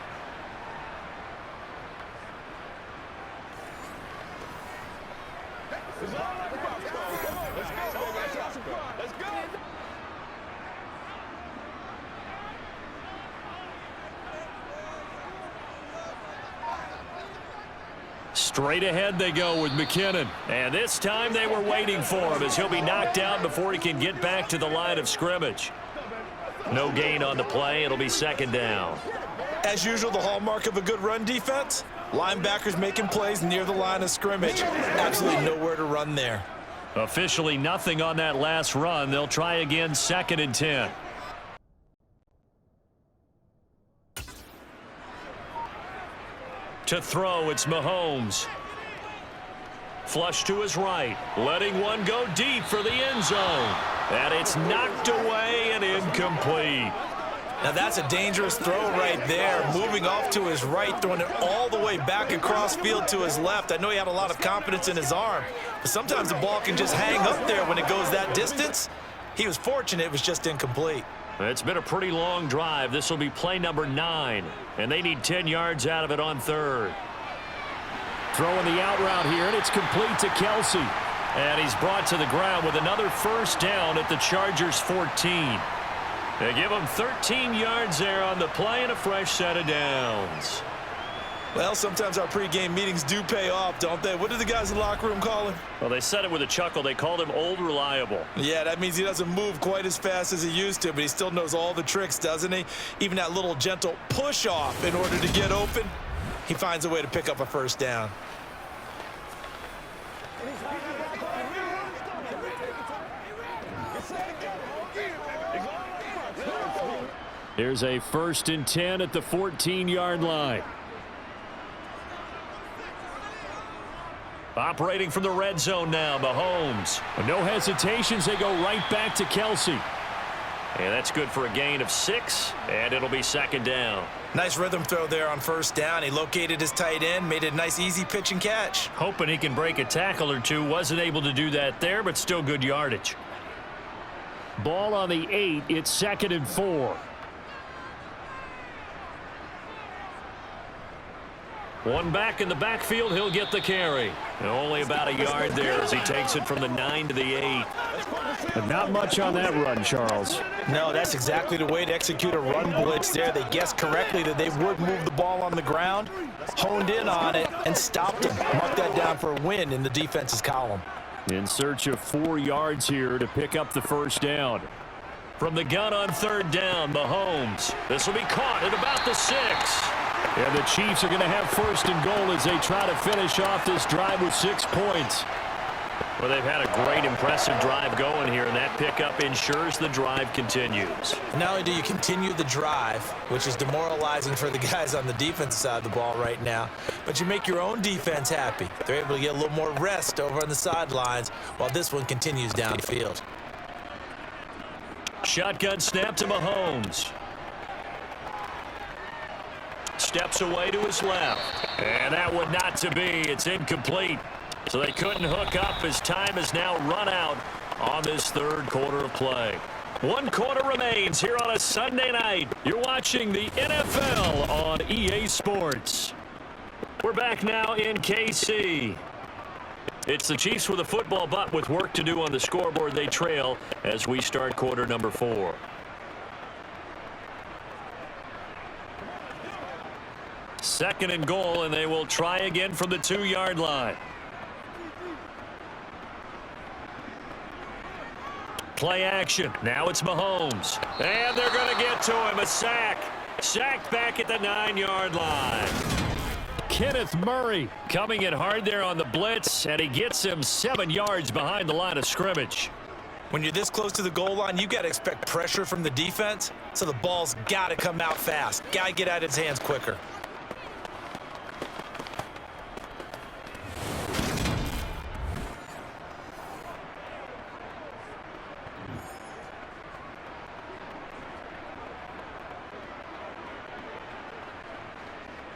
Straight ahead they go with McKinnon. And this time they were waiting for him as he'll be knocked down before he can get back to the line of scrimmage. No gain on the play. It'll be second down. As usual, the hallmark of a good run defense, linebackers making plays near the line of scrimmage. Absolutely nowhere to run there. Officially nothing on that last run. They'll try again, 2nd and 10. To throw, it's Mahomes. Flush to his right, letting one go deep for the end zone. And it's knocked away and incomplete. Now that's a dangerous throw right there. Moving off to his right, throwing it all the way back across field to his left. I know he had a lot of confidence in his arm, but sometimes the ball can just hang up there when it goes that distance. He was fortunate it was just incomplete. It's been a pretty long drive. This will be play number 9, and they need 10 yards out of it on 3rd. Throwing the out route here, and it's complete to Kelsey. And he's brought to the ground with another first down at the Chargers' 14. They give him 13 yards there on the play and a fresh set of downs. Well, sometimes our pregame meetings do pay off, don't they? What do the guys in the locker room call him? Well, they said it with a chuckle. They called him Old Reliable. Yeah, that means he doesn't move quite as fast as he used to, but he still knows all the tricks, doesn't he? Even that little gentle push-off in order to get open, he finds a way to pick up a first down. Here's a 1st and 10 at the 14-yard line. Operating from the red zone now, Mahomes. No hesitations, they go right back to Kelsey. And that's good for a gain of 6, and it'll be 2nd down. Nice rhythm throw there on 1st down. He located his tight end, made it a nice easy pitch and catch. Hoping he can break a tackle or two. Wasn't able to do that there, but still good yardage. Ball on the 8, it's 2nd and 4. One back in the backfield, he'll get the carry. And only about a yard there as he takes it from the 9 to the 8. But not much on that run, Charles. No, that's exactly the way to execute a run blitz there. They guessed correctly that they would move the ball on the ground, honed in on it, and stopped him. Mark that down for a win in the defense's column. In search of 4 yards here to pick up the first down. From the gun on 3rd down, Mahomes. This will be caught at about the 6. And the Chiefs are going to have 1st and goal as they try to finish off this drive with 6 points. Well, they've had a great, impressive drive going here, and that pickup ensures the drive continues. Not only do you continue the drive, which is demoralizing for the guys on the defensive side of the ball right now, but you make your own defense happy. They're able to get a little more rest over on the sidelines while this one continues downfield. Shotgun snap to Mahomes. Steps away to his left. And that one not to be. It's incomplete. So they couldn't hook up as time has now run out on this 3rd quarter of play. 1 quarter remains here on a Sunday night. You're watching the NFL on EA Sports. We're back now in KC. It's the Chiefs with a football, but with work to do on the scoreboard, they trail as we start quarter number 4. Second and goal, and they will try again from the 2-yard line. Play action. Now it's Mahomes. And they're going to get to him. A sack. Sacked back at the 9-yard line. Kenneth Murray coming in hard there on the blitz, and he gets him 7 yards behind the line of scrimmage. When you're this close to the goal line, you got to expect pressure from the defense, so the ball's got to come out fast. Got to get out of his hands quicker.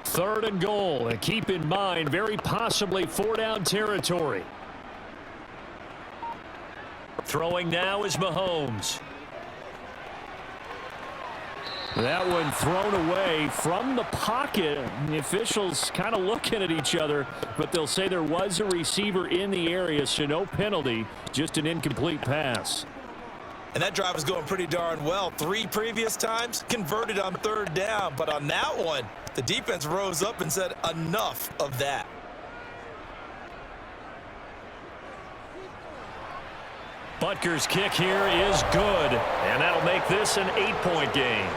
Third and goal, and keep in mind, very possibly 4-down territory. Throwing now is Mahomes. That one thrown away from the pocket. The officials kind of looking at each other, but they'll say there was a receiver in the area, so no penalty, just an incomplete pass. And that drive was going pretty darn well. 3 previous times, converted on 3rd down. But on that one, the defense rose up and said, enough of that. Butker's kick here is good, and that'll make this an 8-point game.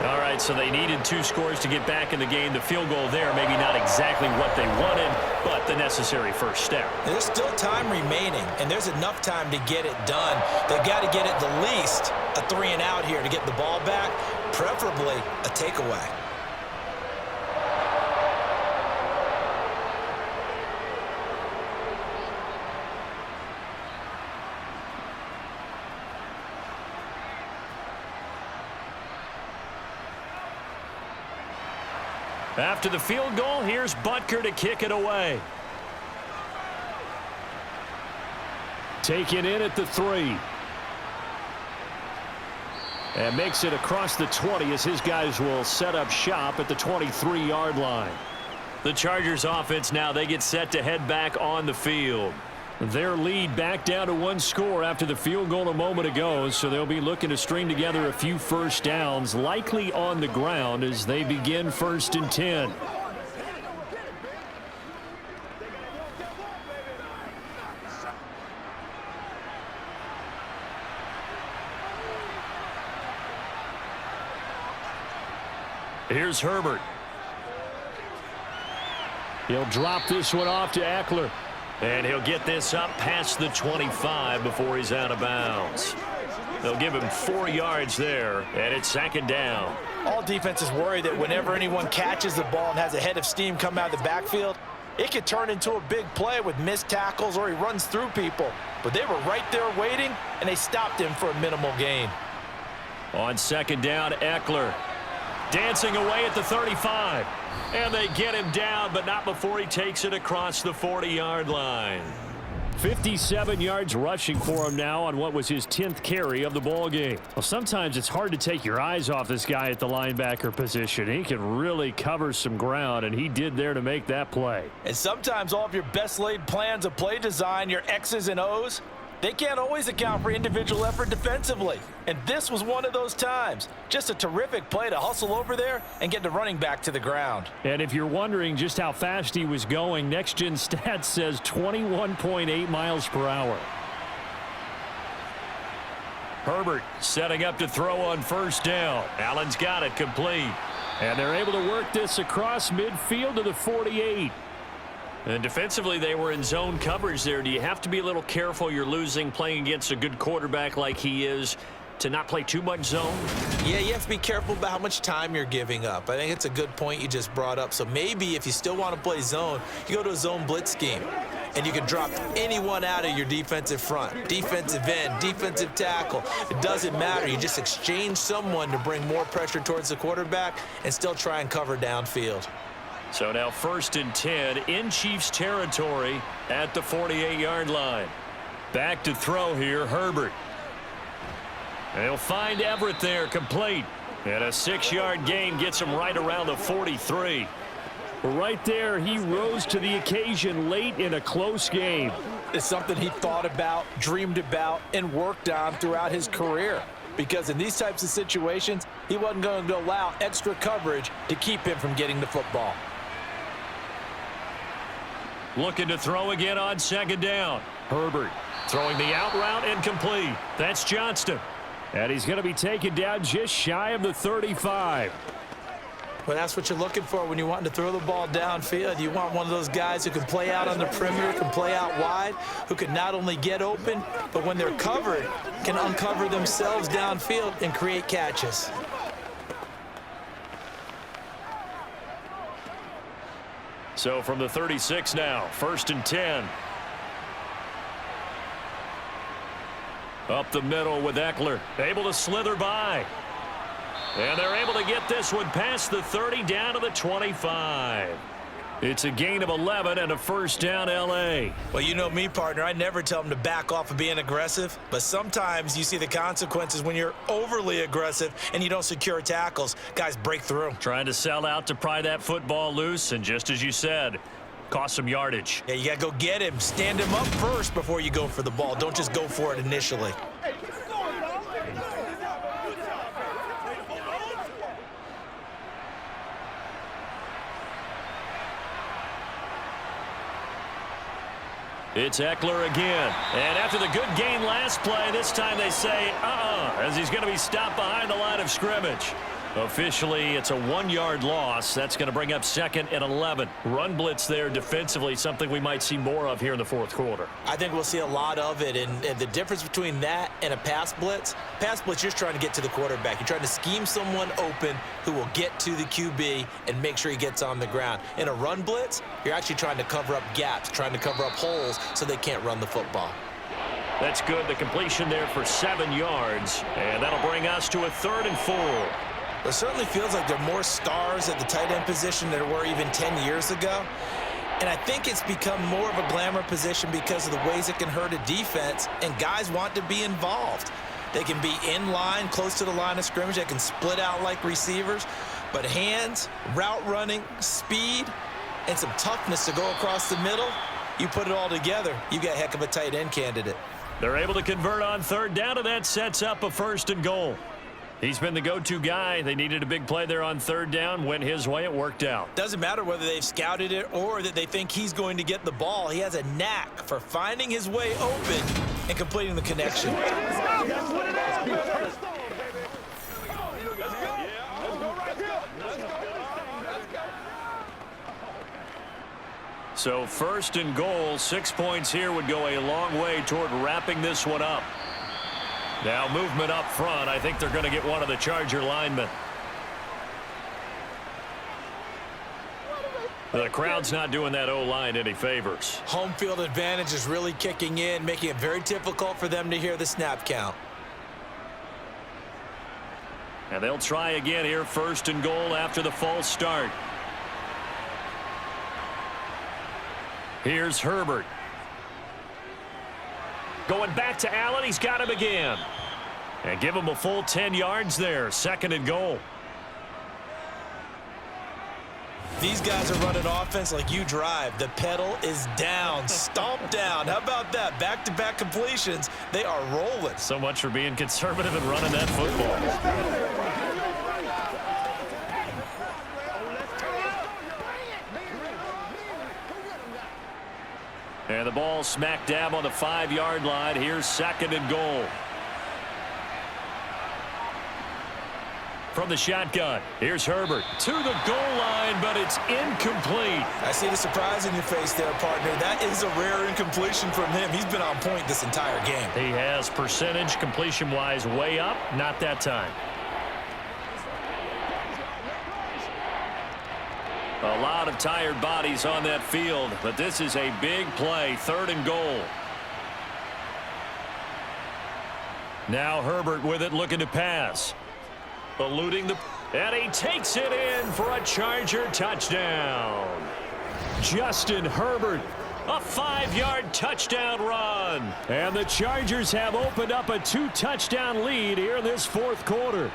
All right, so they needed 2 scores to get back in the game. The field goal there, maybe not exactly what they wanted, but the necessary first step. There's still time remaining, and there's enough time to get it done. They've got to get at the least a 3-and-out here to get the ball back, preferably a takeaway. After the field goal, here's Butker to kick it away. Taken in at the 3. And makes it across the 20 as his guys will set up shop at the 23-yard line. The Chargers offense now, they get set to head back on the field. Their lead back down to 1 score after the field goal a moment ago, so they'll be looking to string together a few first downs, likely on the ground as they begin 1st and 10. Here's Herbert. He'll drop this one off to Eckler. And he'll get this up past the 25 before he's out of bounds. They'll give him 4 yards there, and it's 2nd down. All defenses worry that whenever anyone catches the ball and has a head of steam come out of the backfield, it could turn into a big play with missed tackles or he runs through people. But they were right there waiting, and they stopped him for a minimal gain. On 2nd down, Eckler dancing away at the 35. And they get him down, but not before he takes it across the 40-yard line. 57 yards rushing for him now on what was his 10th carry of the ball game. Well, sometimes it's hard to take your eyes off this guy at the linebacker position. He can really cover some ground, and he did there to make that play. And sometimes all of your best laid plans of play design, your X's and O's, they can't always account for individual effort defensively. And this was one of those times. Just a terrific play to hustle over there and get the running back to the ground. And if you're wondering just how fast he was going, Next Gen Stats says 21.8 miles per hour. Herbert setting up to throw on 1st down. Allen's got it complete. And they're able to work this across midfield to the 48. And defensively, they were in zone coverage there. Do you have to be a little careful? You're losing playing against a good quarterback like he is to not play too much zone? Yeah, you have to be careful about how much time you're giving up. I think it's a good point you just brought up. So maybe if you still want to play zone, you go to a zone blitz scheme. And you can drop anyone out of your defensive front. Defensive end, defensive tackle. It doesn't matter. You just exchange someone to bring more pressure towards the quarterback and still try and cover downfield. So now 1st and 10 in Chiefs territory at the 48-yard line. Back to throw here, Herbert. And he'll find Everett there complete. And a 6-yard gain gets him right around the 43. Right there, he rose to the occasion late in a close game. It's something he thought about, dreamed about, and worked on throughout his career. Because in these types of situations, he wasn't going to allow extra coverage to keep him from getting the football. Looking to throw again on 2nd down. Herbert Throwing the out route incomplete. That's Johnston. And he's going to be taken down just shy of the 35. Well, that's what you're looking for when you want to throw the ball downfield. You want one of those guys who can play out on the perimeter, can play out wide, who can not only get open, but when they're covered, can uncover themselves downfield and create catches. So from the 36 now, 1st and 10. Up the middle with Eckler, able to slither by. And they're able to get this one past the 30 down to the 25. It's a gain of 11 and a 1st down L.A. Well, you know me, partner. I never tell them to back off of being aggressive. But sometimes you see the consequences when you're overly aggressive and you don't secure tackles. Guys break through. Trying to sell out to pry that football loose. And just as you said, cost some yardage. Yeah, you got to go get him. Stand him up first before you go for the ball. Don't just go for it initially. It's Eckler again. And after the good gain last play, this time they say, as he's going to be stopped behind the line of scrimmage. Officially, it's a 1-yard loss. That's going to bring up 2nd and 11. Run blitz there defensively, something we might see more of here in the 4th quarter. I think we'll see a lot of it. And the difference between that and a pass blitz, you're just trying to get to the quarterback. You're trying to scheme someone open who will get to the QB and make sure he gets on the ground. In a run blitz, you're actually trying to cover up gaps, trying to cover up holes so they can't run the football. That's good. The completion there for 7 yards. And that'll bring us to a 3rd and 4. It certainly feels like there are more stars at the tight end position than there were even 10 years ago. And I think it's become more of a glamour position because of the ways it can hurt a defense, and guys want to be involved. They can be in line, close to the line of scrimmage. They can split out like receivers. But hands, route running, speed, and some toughness to go across the middle, you put it all together, you got a heck of a tight end candidate. They're able to convert on third down, and that sets up a 1st and goal. He's been the go-to guy. They needed a big play there on third down. Went his way. It worked out. Doesn't matter whether they've scouted it or that they think he's going to get the ball. He has a knack for finding his way open and completing the connection. So 1st and goal, 6 points here would go a long way toward wrapping this one up. Now movement up front. I think they're going to get one of the Charger linemen. The crowd's not doing that O-line any favors. Home field advantage is really kicking in, making it very difficult for them to hear the snap count. And they'll try again here, 1st and goal after the false start. Here's Herbert. Going back to Allen. He's got him again. And give him a full 10 yards there. 2nd and goal. These guys are running offense like you drive. The pedal is down, stomped down. How about that? Back-to-back completions. They are rolling. So much for being conservative and running that football. And the ball smack dab on the 5-yard line. Here's 2nd and goal. From the shotgun, here's Herbert to the goal line, but it's incomplete. I see the surprise in your face there, partner. That is a rare incompletion from him. He's been on point this entire game. He has percentage completion-wise way up, not that time. A lot of tired bodies on that field, but this is a big play, 3rd and goal. Now Herbert with it, looking to pass. Eluding the... And he takes it in for a Charger touchdown. Justin Herbert, a 5-yard touchdown run. And the Chargers have opened up a 2-touchdown lead here in this 4th quarter.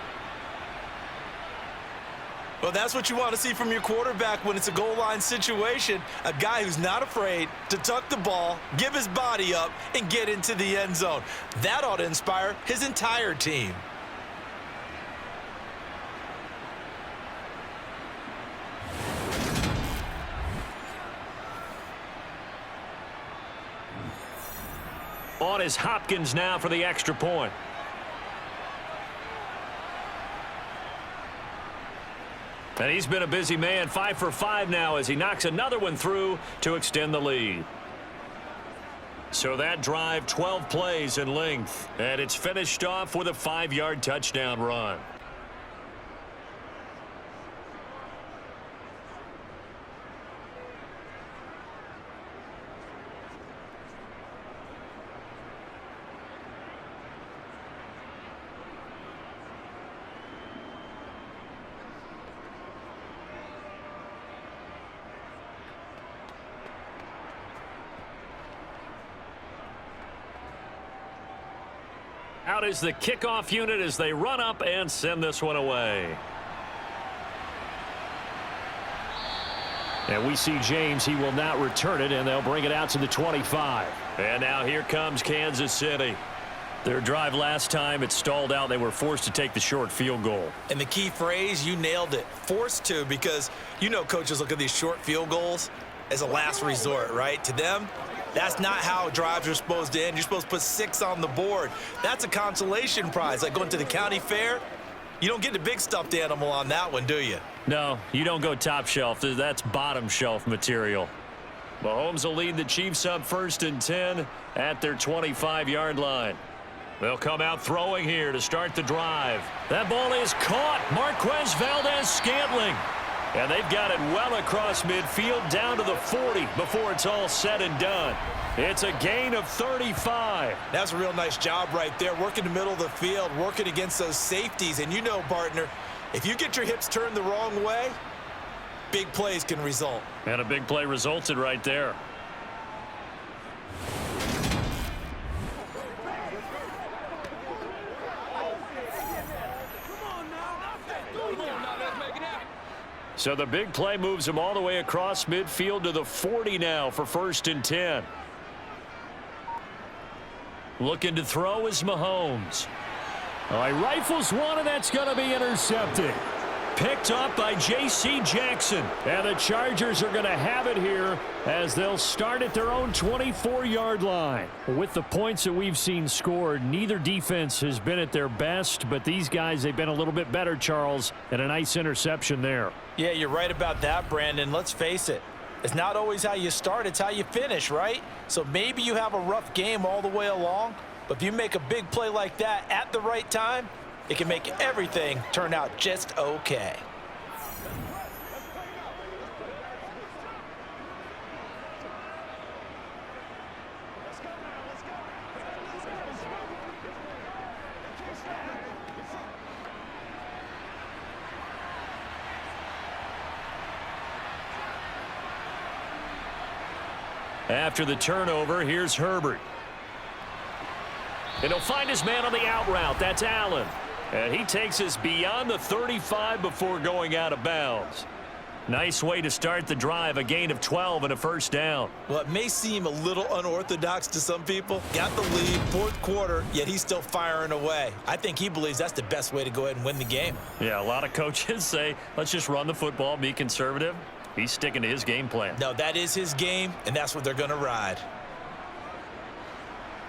Well, that's what you want to see from your quarterback when it's a goal line situation. A guy who's not afraid to tuck the ball, give his body up, and get into the end zone. That ought to inspire his entire team. On is Hopkins now for the extra point. And he's been a busy man, 5 for 5 now as he knocks another one through to extend the lead. So that drive, 12 plays in length, and it's finished off with a 5-yard touchdown run. Out is the kickoff unit as they run up and send this one away. And we see James. He will not return it, and they'll bring it out to the 25. And now here comes Kansas City. Their drive last time, it stalled out. They were forced to take the short field goal. And the key phrase, you nailed it. Forced to, because you know coaches look at these short field goals as a last resort, right? To them, that's not how drives are supposed to end. You're supposed to put 6 on the board. That's a consolation prize. Like going to the county fair, you don't get the big stuffed animal on that one, do you? No, you don't go top shelf. That's bottom shelf material. Mahomes will lead the Chiefs up 1st and 10 at their 25-yard line. They'll come out throwing here to start the drive. That ball is caught. Marquez Valdez-Scantling. And they've got it well across midfield down to the 40 before it's all said and done. It's a gain of 35. That's a real nice job right there, working the middle of the field, working against those safeties. And you know, partner, if you get your hips turned the wrong way, big plays can result. And a big play resulted right there. So the big play moves him all the way across midfield to the 40 now for 1st and 10. Looking to throw is Mahomes. Oh, he rifles one, and that's going to be intercepted. Picked up by J.C. Jackson. And the Chargers are going to have it here as they'll start at their own 24-yard line. With the points that we've seen scored, neither defense has been at their best, but these guys, they've been a little bit better, Charles, and a nice interception there. Yeah, you're right about that, Brandon. Let's face it. It's not always how you start, it's how you finish, right? So maybe you have a rough game all the way along, but if you make a big play like that at the right time, it can make everything turn out just okay. After the turnover, here's Herbert. And he'll find his man on the out route. That's Allen. And he takes us beyond the 35 before going out of bounds. Nice way to start the drive, a gain of 12 and a 1st down. Well, it may seem a little unorthodox to some people. Got the lead, 4th quarter, yet he's still firing away. I think he believes that's the best way to go ahead and win the game. Yeah, a lot of coaches say, let's just run the football, be conservative. He's sticking to his game plan. No, that is his game, and that's what they're going to ride.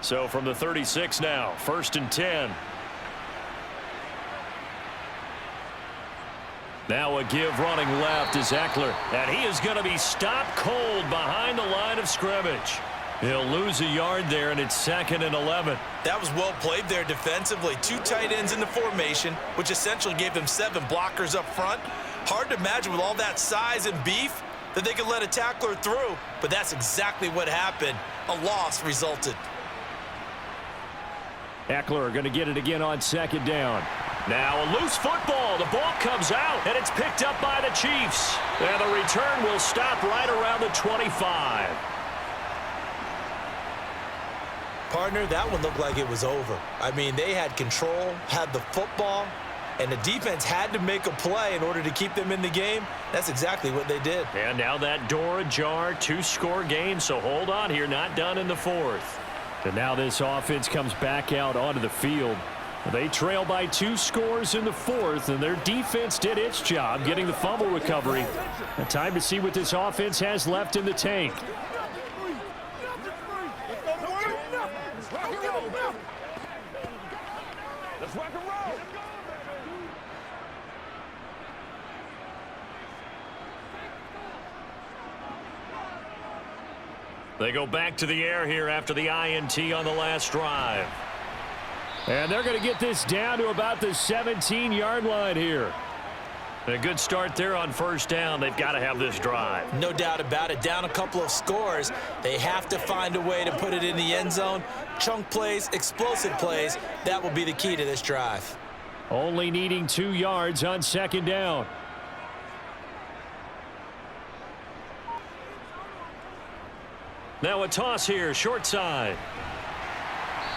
So from the 36 now, 1st and 10. Now a give running left is Eckler, and he is going to be stopped cold behind the line of scrimmage. He'll lose a yard there, and it's 2nd and 11. That was well played there defensively. 2 tight ends in the formation, which essentially gave them 7 blockers up front. Hard to imagine with all that size and beef that they could let a tackler through, but that's exactly what happened. A loss resulted. Eckler going to get it again on 2nd down. Now a loose football. The ball comes out, and it's picked up by the Chiefs. And the return will stop right around the 25. Partner, that one looked like it was over. I mean, they had control, had the football, and the defense had to make a play in order to keep them in the game. That's exactly what they did. And now that door ajar, 2-score game, so hold on here, not done in the 4th. And now this offense comes back out onto the field. They trail by 2 scores in the 4th, and their defense did its job getting the fumble recovery. And time to see what this offense has left in the tank. Let's rock and roll. They go back to the air here after the INT on the last drive. And they're going to get this down to about the 17-yard line here. A good start there on 1st down. They've got to have this drive. No doubt about it. Down a couple of scores. They have to find a way to put it in the end zone. Chunk plays, explosive plays. That will be the key to this drive. Only needing 2 yards on 2nd down. Now a toss here, short side.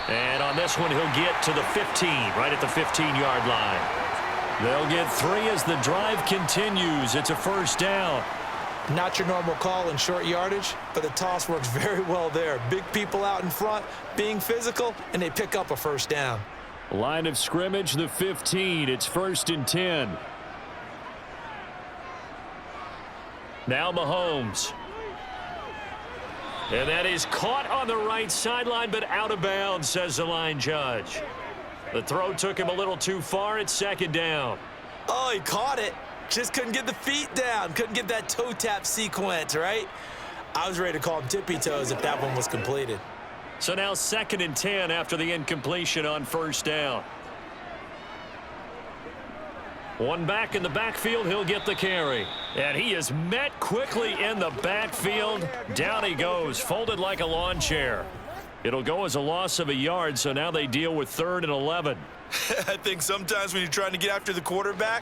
And on this one, he'll get to the 15, right at the 15-yard line. They'll get 3 as the drive continues. It's a 1st down. Not your normal call in short yardage, but the toss works very well there. Big people out in front, being physical, and they pick up a 1st down. Line of scrimmage, the 15. It's 1st and 10. Now Mahomes. And that is caught on the right sideline, but out of bounds, says the line judge. The throw took him a little too far. It's 2nd down. Oh, he caught it. Just couldn't get the feet down. Couldn't get that toe tap sequence, right? I was ready to call him tippy toes if that one was completed. So now 2nd and 10 after the incompletion on 1st down. One back in the backfield, he'll get the carry. And he is met quickly in the backfield. Down he goes, folded like a lawn chair. It'll go as a loss of a yard, so now they deal with 3rd and 11. I think sometimes when you're trying to get after the quarterback,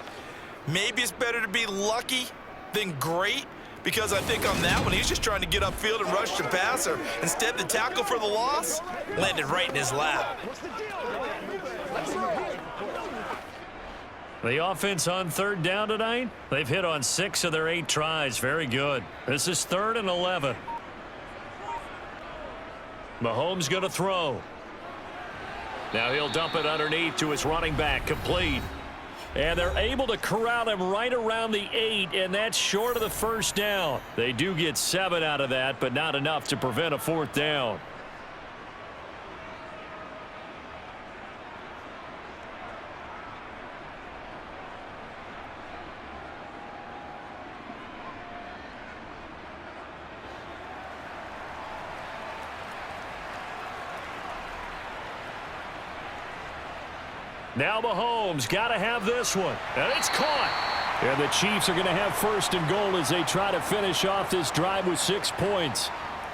maybe it's better to be lucky than great, because I think on that one, he's just trying to get upfield and rush the passer. Instead, the tackle for the loss landed right in his lap. The offense on third down tonight, they've hit on 6 of their 8 tries. Very good. This is 3rd and 11. Mahomes going to throw. Now he'll dump it underneath to his running back, complete. And they're able to corral him right around the 8, and that's short of the first down. They do get 7 out of that, but not enough to prevent a 4th down. Now Mahomes got to have this one. And it's caught. And the Chiefs are going to have 1st and goal as they try to finish off this drive with 6 points.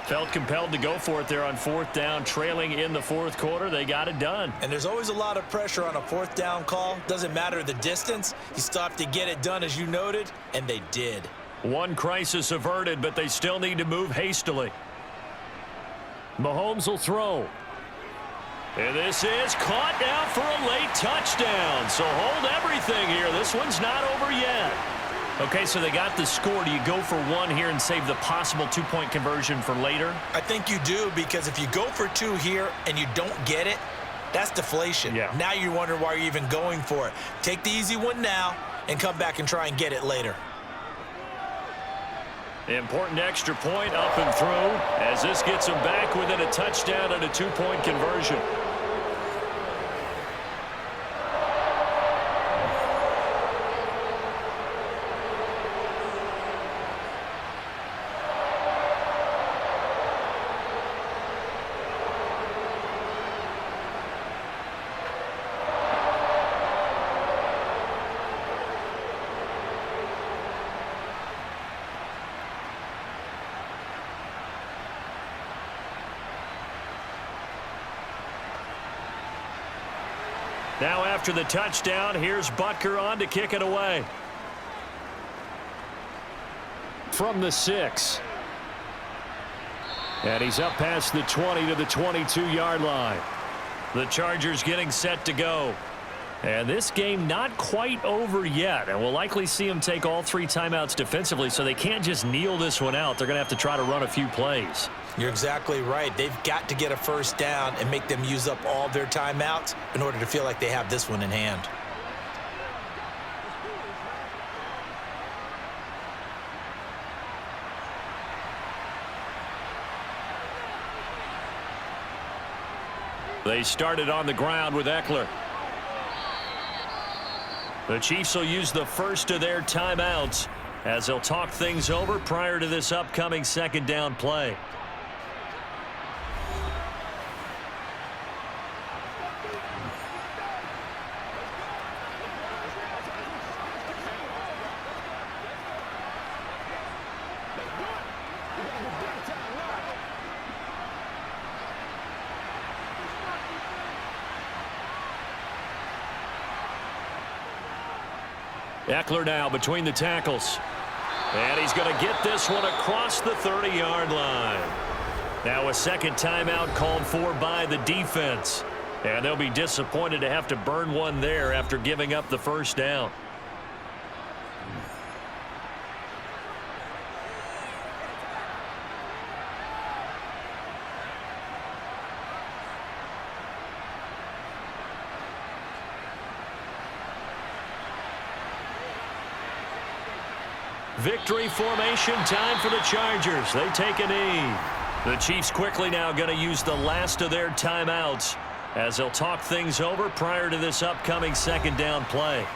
Felt compelled to go for it there on 4th down, trailing in the 4th quarter. They got it done. And there's always a lot of pressure on a 4th down call. Doesn't matter the distance. You still have to get it done, as you noted, and they did. One crisis averted, but they still need to move hastily. Mahomes will throw. And this is caught down for a late touchdown. So hold everything here. This one's not over yet. Okay, so they got the score. Do you go for 1 here and save the possible 2-point conversion for later? I think you do, because if you go for 2 here and you don't get it, that's deflation. Yeah. Now you wonder why you're even going for it. Take the easy one now and come back and try and get it later. Important extra point up and through as this gets them back within a touchdown and a 2-point conversion. Now after the touchdown, here's Butker on to kick it away. From the 6. And he's up past the 20 to the 22-yard line. The Chargers getting set to go. And this game not quite over yet. And we'll likely see them take all 3 timeouts defensively, so they can't just kneel this one out. They're going to have to try to run a few plays. You're exactly right. They've got to get a 1st down and make them use up all their timeouts in order to feel like they have this one in hand. They started on the ground with Eckler. The Chiefs will use the first of their timeouts as they'll talk things over prior to this upcoming 2nd down play. Eckler now between the tackles. And he's going to get this one across the 30-yard line. Now a 2nd timeout called for by the defense. And they'll be disappointed to have to burn one there after giving up the 1st down. Victory formation time for the Chargers. They take a knee. The Chiefs quickly now going to use the last of their timeouts as they'll talk things over prior to this upcoming 2nd down play.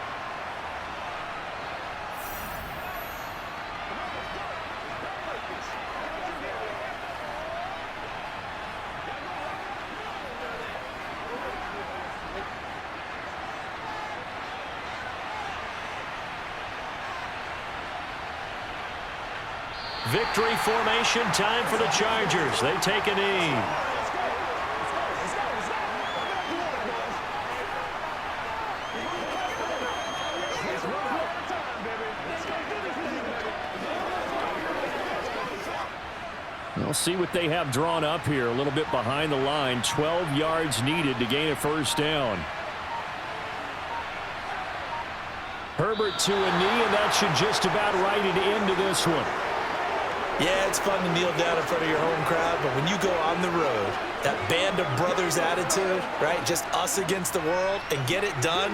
Victory formation time for the Chargers. They take a knee. We'll see what they have drawn up here. A little bit behind the line. 12 yards needed to gain a 1st down. Herbert to a knee, and that should just about write it into this one. Yeah, it's fun to kneel down in front of your home crowd, but when you go on the road, that band of brothers attitude, right? Just us against the world and get it done.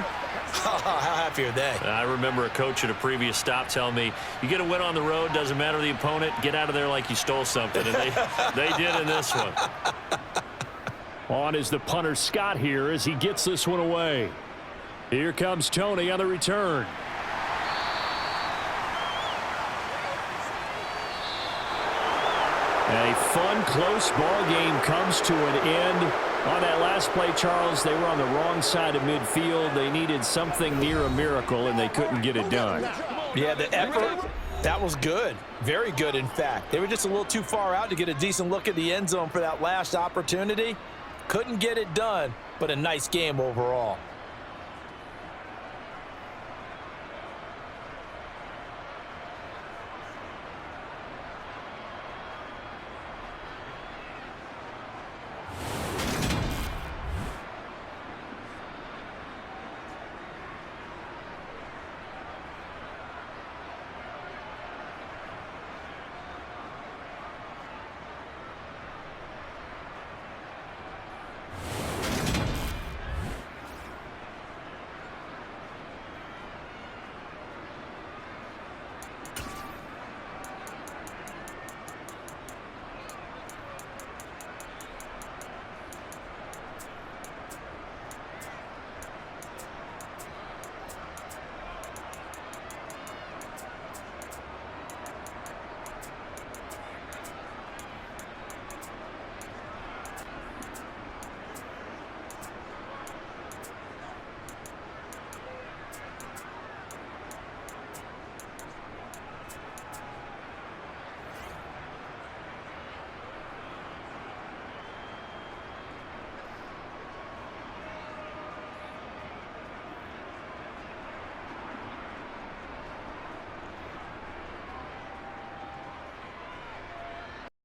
How happy are they? I remember a coach at a previous stop telling me, you get a win on the road, doesn't matter the opponent, get out of there like you stole something. And they did in this one. On is the punter Scott here as he gets this one away. Here comes Tony on the return. A fun, close ball game comes to an end. On that last play, Charles, they were on the wrong side of midfield. They needed something near a miracle, and they couldn't get it done. Yeah, the effort, that was good. Very good, in fact. They were just a little too far out to get a decent look at the end zone for that last opportunity. Couldn't get it done, but a nice game overall.